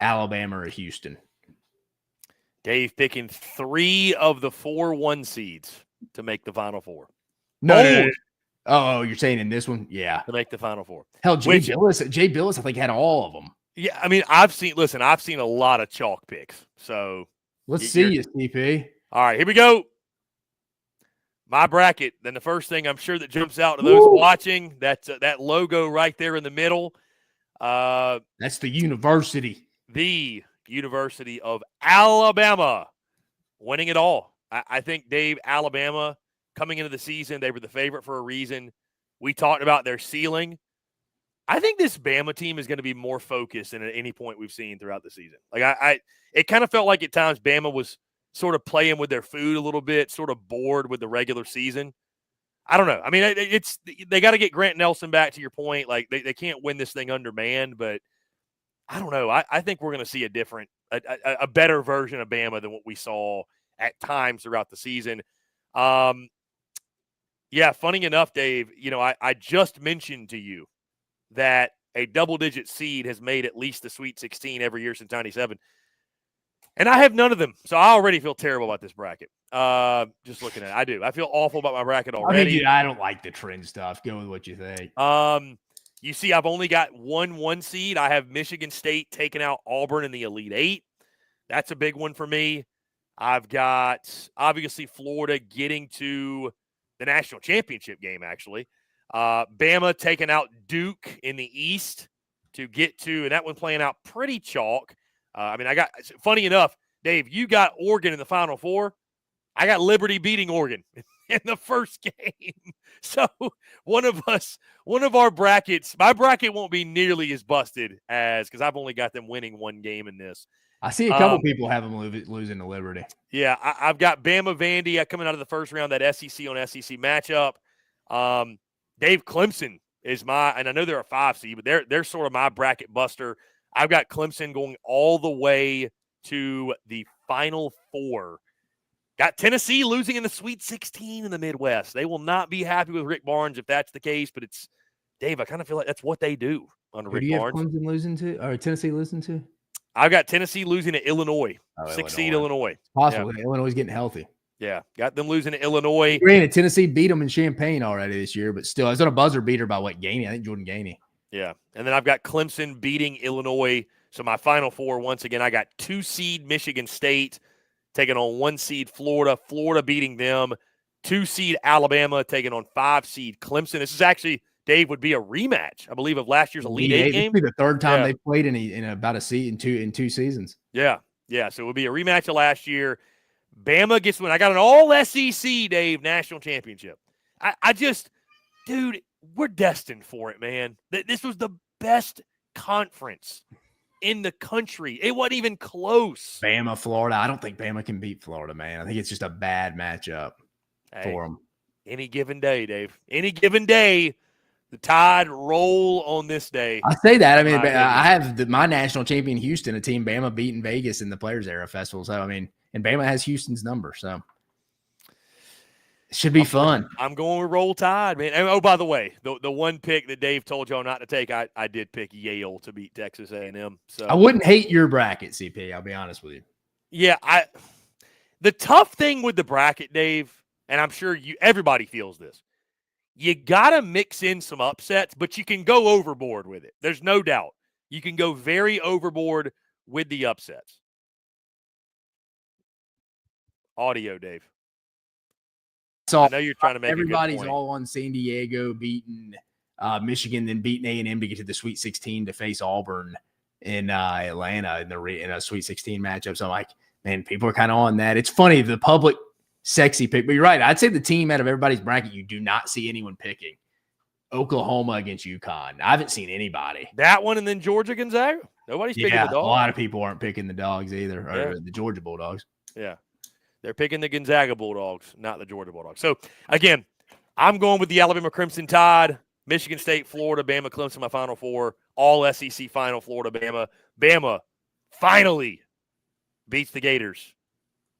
Alabama, or Houston. Dave picking 3 of the 4 1 seeds to make the Final Four. No. Oh, you're saying in this one? Yeah. To make the Final Four. Hell, Jay Billis, I think, had all of them. Yeah, I mean, I've seen a lot of chalk picks. So let's see you, CP. All right, here we go. My bracket. Then the first thing I'm sure that jumps out to those watching, that's that logo right there in the middle. That's the university. The University of Alabama winning it all. I think, Dave, Alabama coming into the season, they were the favorite for a reason. We talked about their ceiling. I think this Bama team is going to be more focused than at any point we've seen throughout the season. Like it kind of felt like at times Bama was sort of playing with their food a little bit, sort of bored with the regular season. I don't know. I mean, they got to get Grant Nelson back, to your point. Like they can't win this thing undermanned, but I don't know. I think we're going to see a better version of Bama than what we saw at times throughout the season. Yeah, funny enough, Dave, I just mentioned to you that a double-digit seed has made at least the Sweet 16 every year since 97. And I have none of them, so I already feel terrible about this bracket. Just looking at it, I do. I feel awful about my bracket already. I don't like the trend stuff. Go with what you think. You see, I've only got one seed. I have Michigan State taking out Auburn in the Elite Eight. That's a big one for me. I've got, obviously, Florida getting to the national championship game, actually. Bama taking out Duke in the East to get to, and that one playing out pretty chalk. Funny enough, Dave, you got Oregon in the Final Four. I got Liberty beating Oregon in the first game. So one of our brackets, my bracket won't be nearly as busted because I've only got them winning one game in this. I see a couple people have them losing to Liberty. Yeah, I've got Bama Vandy coming out of the first round, that SEC on SEC matchup. Dave, Clemson is and I know they're a 5 seed, but they're sort of my bracket buster. I've got Clemson going all the way to the Final Four. Got Tennessee losing in the Sweet 16 in the Midwest. They will not be happy with Rick Barnes if that's the case, but it's, Dave, I kind of feel like that's what they do under Rick Barnes. Do you have Clemson losing to, or Tennessee losing to? I've got Tennessee losing to Illinois, 6 seed Illinois. It's possible. Yeah. Illinois is getting healthy. Yeah, got them losing to Illinois. Granted, Tennessee beat them in Champaign already this year, but still, I was on a buzzer beater by Gainey. I think Jordan Gainey. Yeah, and then I've got Clemson beating Illinois. So my Final Four, once again, I got 2 seed Michigan State taking on 1 seed Florida. Florida beating them. 2 seed Alabama taking on 5 seed Clemson. This is actually, Dave, would be a rematch, I believe, of last year's Elite Eight game. This will be the third time they've played in about a season in two seasons. Yeah. So it would be a rematch of last year. Bama gets one. I got an all SEC, Dave, national championship. Dude, we're destined for it, man. This was the best conference in the country. It wasn't even close. Bama, Florida. I don't think Bama can beat Florida, man. I think it's just a bad matchup for them. Any given day, Dave. Any given day, the Tide roll on this day. I say that. I mean, I have my national champion Houston, a team Bama beating Vegas in the Players Era Festival. So, I mean, and Bama has Houston's number. So, it should be fun. I'm going with Roll Tide, man. And, by the way, the one pick that Dave told y'all not to take, I did pick Yale to beat Texas A&M. So I wouldn't hate your bracket, CP. I'll be honest with you. Yeah, the tough thing with the bracket, Dave, and I'm sure everybody feels this, you got to mix in some upsets, but you can go overboard with it. There's no doubt. You can go very overboard with the upsets. Audio, Dave. I know you're trying to make everybody's a good point. all on San Diego beating Michigan, then beating A&M to get to the Sweet 16 to face Auburn in Atlanta in a Sweet 16 matchup. So I'm like, man, people are kind of on that. It's funny, the public sexy pick, but you're right. I'd say the team out of everybody's bracket you do not see anyone picking. Oklahoma against UConn. I haven't seen anybody. That one, and then Georgia Gonzaga. Nobody's picking the Dogs. A lot of people aren't picking the Dogs either, or the Georgia Bulldogs. Yeah. They're picking the Gonzaga Bulldogs, not the Georgia Bulldogs. So, again, I'm going with the Alabama Crimson Tide, Michigan State, Florida, Bama, Clemson, my Final Four, all SEC Final, Florida, Bama. Bama finally beats the Gators.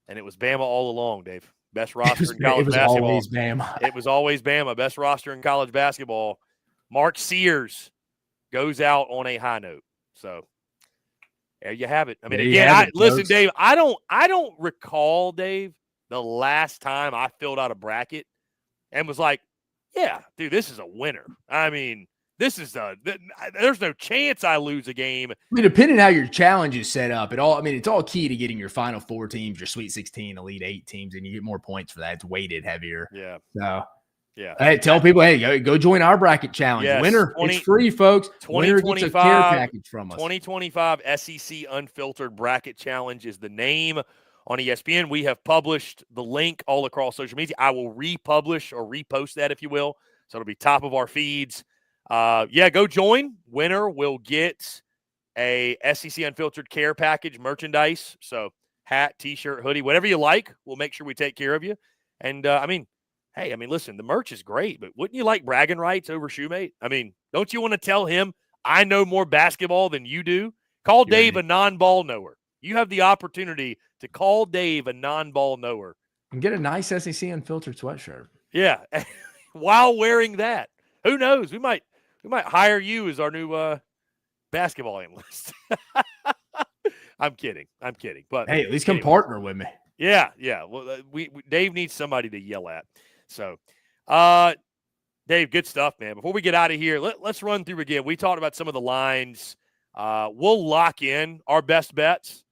And it was Bama all along, Dave. Best roster in college basketball. It was always Bama. It was always Bama. Best roster in college basketball. Mark Sears goes out on a high note. So there you have it. I mean, again, listen, Dave, I don't recall, Dave, the last time I filled out a bracket and was like, yeah, dude, this is a winner. I mean, there's no chance I lose a game. I mean, depending on how your challenge is set up, it's all key to getting your Final Four teams, your Sweet 16, Elite 8 teams, and you get more points for that. It's weighted heavier. Yeah. So, yeah. Hey, tell people, hey, go join our bracket challenge. Yes, Winner, it's free, folks. Winner gets a care package from us. 2025 SEC Unfiltered Bracket Challenge is the name on ESPN. We have published the link all across social media. I will republish or repost that, if you will. So it'll be top of our feeds. Go join. Winner will get a SEC Unfiltered care package merchandise. So hat, T-shirt, hoodie, whatever you like. We'll make sure we take care of you. And, listen, the merch is great, but wouldn't you like bragging rights over Shumate? I mean, don't you want to tell him I know more basketball than you do? Call Dave a non-ball knower. You have the opportunity to call Dave a non-ball knower. And get a nice SEC Unfiltered sweatshirt. Yeah. While wearing that. Who knows? We might hire you as our new basketball analyst. I'm kidding. But hey, at least come partner with me. Yeah. Well, we Dave needs somebody to yell at. So, Dave, good stuff, man. Before we get out of here, let's run through again. We talked about some of the lines. We'll lock in our best bets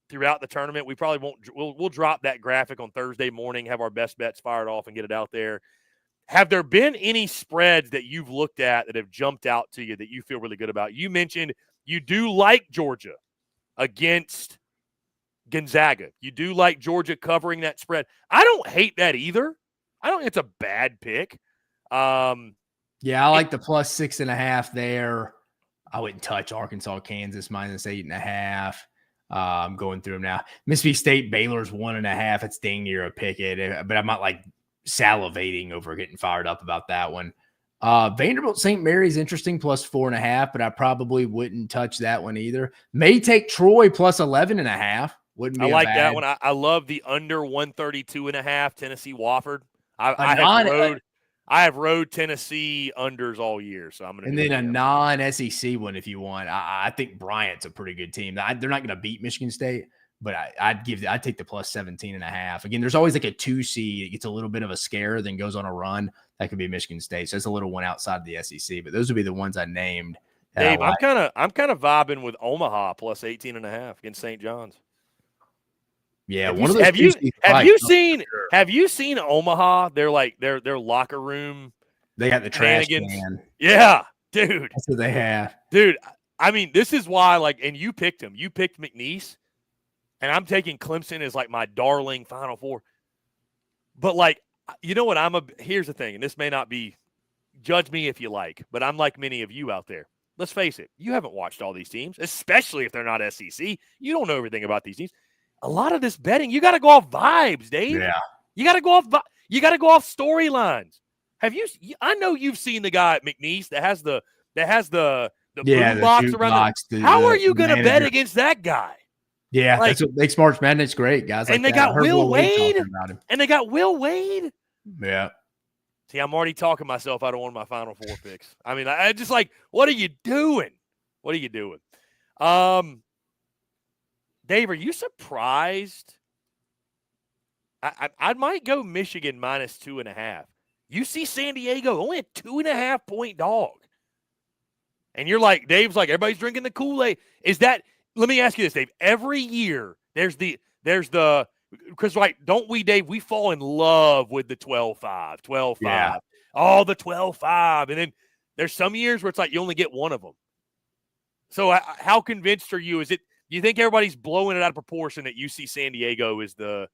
throughout the tournament. We probably won't. We'll drop that graphic on Thursday morning. Have our best bets fired off and get it out there. Have there been any spreads that you've looked at that have jumped out to you that you feel really good about? You mentioned you do like Georgia against Gonzaga. You do like Georgia covering that spread. I don't hate that either. I don't think it's a bad pick. I like the plus 6.5 there. I wouldn't touch Arkansas, Kansas -8.5. I'm going through them now. Mississippi State, Baylor's 1.5. It's dang near a pick it, but I'm not like salivating over getting fired up about that one. Vanderbilt St. Mary's interesting, plus 4.5, but I probably wouldn't touch that one either. May take Troy plus 11.5. Wouldn't be I like that one. I love the under 132.5 Tennessee Wofford. I have rode Tennessee unders all year, so I'm going to. And then a non-SEC one if you want. I think Bryant's a pretty good team. They're not going to beat Michigan State, but I'd take the plus 17.5. Again, there's always like a 2 seed. It gets a little bit of a scare, then goes on a run. That could be Michigan State. So it's a little one outside the SEC, but those would be the ones I named. Dave, I'm kind of vibing with Omaha plus 18.5 against St. John's. Yeah, have you seen Omaha? They're like their locker room. They got the trash can. Yeah, dude. That's what they have. Dude, I mean, this is why and you picked him. You picked McNeese, and I'm taking Clemson as like my darling Final Four. But you know what? Here's the thing, and this may not be. Judge me if you like, but I'm like many of you out there. Let's face it, you haven't watched all these teams, especially if they're not SEC. You don't know everything about these teams. A lot of this betting, you got to go off vibes, Dave. Yeah. You got to go off. You got to go off storylines. I know you've seen the guy at McNeese that has the boom box around. How are you going to bet against that guy? Yeah, that's what makes March Madness great, guys. And they got Will Wade. Yeah. See, I'm already talking myself out of one of my Final Four picks. I mean, I just what are you doing? What are you doing? Dave, are you surprised? I might go Michigan -2.5. You see San Diego only a 2.5 point dog. And you're like, Dave's like, everybody's drinking the Kool-Aid. Is that, let me ask you this, Dave. Every year there's the because, right, don't we, Dave? We fall in love with the 12-5, 12-5. Yeah. Oh, the 12-5. And then there's some years where it's like you only get one of them. So how convinced are you? Do you think everybody's blowing it out of proportion that UC San Diego is the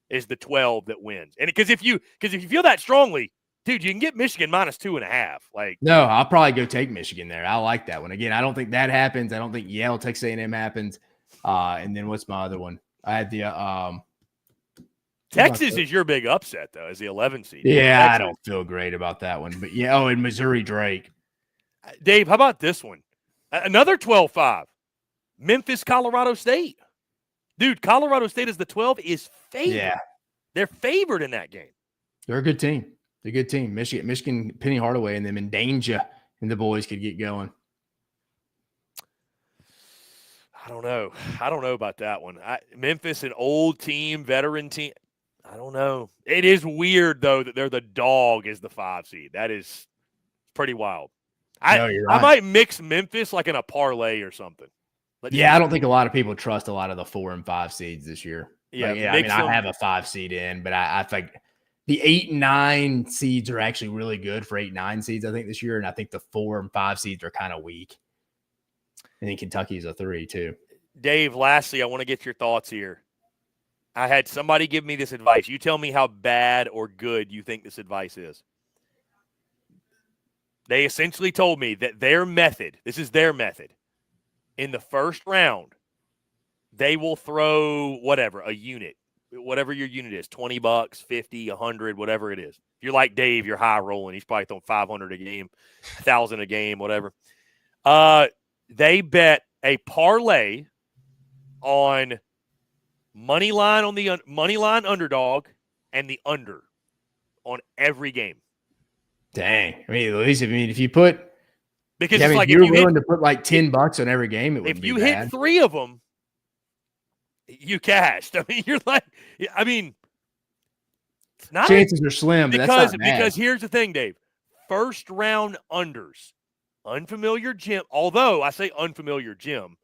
12 that wins? And because if you feel that strongly, dude, you can get Michigan -2.5. Like, no, I'll probably go take Michigan there. I like that one. Again, I don't think that happens. I don't think Yale, Texas A&M happens. And then what's my other one? I had the Texas is your big upset though, as the 11 seed. Yeah, Texas. I don't feel great about that one. But yeah, and Missouri Drake. Dave, how about this one? Another 12-5. Memphis, Colorado State. Dude, Colorado State as the 12 is favored. Yeah. They're favored in that game. They're a good team. They're a good team. Michigan, Penny Hardaway, and them in danger, and the boys could get going. I don't know. I don't know about that one. Memphis, an old team, veteran team. I don't know. It is weird, though, that they're the dog as the 5 seed. That is pretty wild. You're right. I might mix Memphis like in a parlay or something. I don't think a lot of people trust a lot of the 4 and 5 seeds this year. Yeah, I have a 5 seed in, but I think the 8 and 9 seeds are actually really good for 8 and 9 seeds, I think, this year. And I think the 4 and 5 seeds are kind of weak. I think Kentucky's a 3 too. Dave, lastly, I want to get your thoughts here. I had somebody give me this advice. You tell me how bad or good you think this advice is. They essentially told me that this is their method. In the first round, they will throw a unit, whatever your unit is, $20, 50, 100, whatever it is. If you're like Dave, you're high rolling. He's probably throwing 500 a game, 1,000 a game, whatever. They bet a parlay on money line underdog and the under on every game. Dang. I mean, at least if you put because it's like if you're willing to put like $10 on every game, it would if be you bad. hit 3 of them, you cashed. I mean, it's not chances are slim, but that's not bad. Because here's the thing, Dave. First round unders, unfamiliar gym. Although I say unfamiliar gym,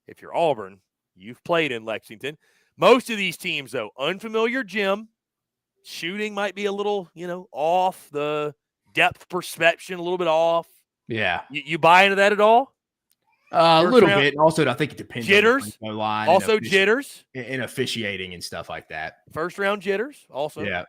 if you're Auburn, you've played in Lexington. Most of these teams, though, unfamiliar gym, shooting might be a little, off, the depth perception a little bit off. Yeah. You buy into that at all? A little bit. Also, I think it depends jitters. on the line. Also jitters. And officiating and stuff like that. First round jitters also. Yeah.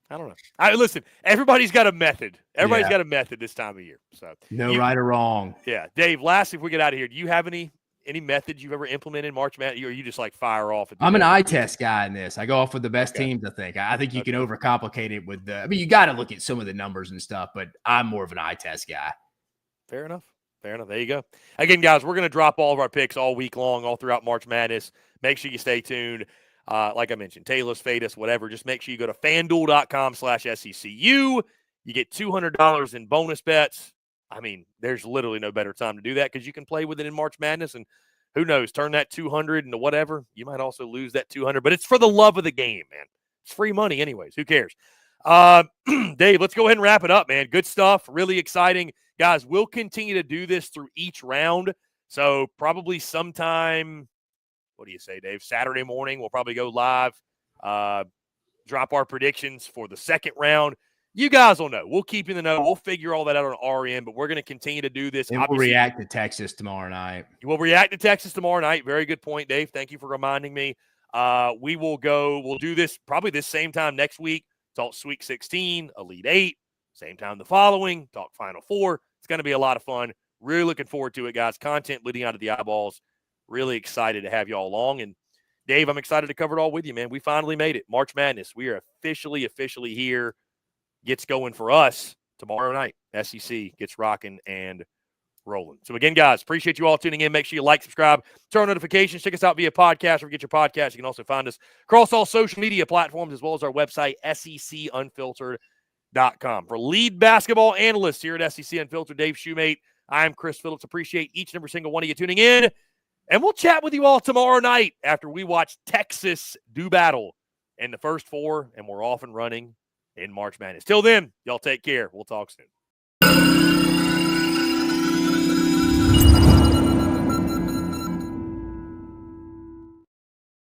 I don't know. Listen, everybody's got a method. Everybody's got a method this time of year. So right or wrong. Yeah. Dave, lastly, if we get out of here, do you have any methods you've ever implemented in March Madness, or you just like fire off? I'm an eye test guy in this. I go off with the best teams, I think. I think you can overcomplicate it with you got to look at some of the numbers and stuff, but I'm more of an eye test guy. Fair enough. There you go. Again, guys, we're going to drop all of our picks all week long, all throughout March Madness. Make sure you stay tuned. Like I mentioned, Taylor's, Fadus, whatever. Just make sure you go to FanDuel.com/SECU. You get $200 in bonus bets. I mean, there's literally no better time to do that because you can play with it in March Madness, and who knows, turn that 200 into whatever. You might also lose that 200, but it's for the love of the game, man. It's free money anyways. Who cares? Dave, let's go ahead and wrap it up, man. Good stuff. Really exciting. Guys, we'll continue to do this through each round. So probably sometime, what do you say, Dave? Saturday morning, we'll probably go live, drop our predictions for the second round. You guys will know. We'll keep you in the know. We'll figure all that out on our end, but we're going to continue to do this. And we'll react to Texas tomorrow night. We'll react to Texas tomorrow night. Very good point, Dave. Thank you for reminding me. We'll do this probably this same time next week. Talk Sweet 16, Elite 8. Same time the following. Talk Final Four. It's going to be a lot of fun. Really looking forward to it, guys. Content bleeding out of the eyeballs. Really excited to have you all along. And Dave, I'm excited to cover it all with you, man. We finally made it. March Madness. We are officially here. Gets going for us tomorrow night. SEC gets rocking and rolling. So again, guys, appreciate you all tuning in. Make sure you like, subscribe, turn on notifications. Check us out via podcast or get your podcast. You can also find us across all social media platforms as well as our website, secunfiltered.com. For lead basketball analyst here at SEC Unfiltered, Dave Shumate, I'm Chris Phillips. Appreciate each and every single one of you tuning in. And we'll chat with you all tomorrow night after we watch Texas do battle in the first 4, and we're off and running in March Madness. Till then, y'all take care. We'll talk soon.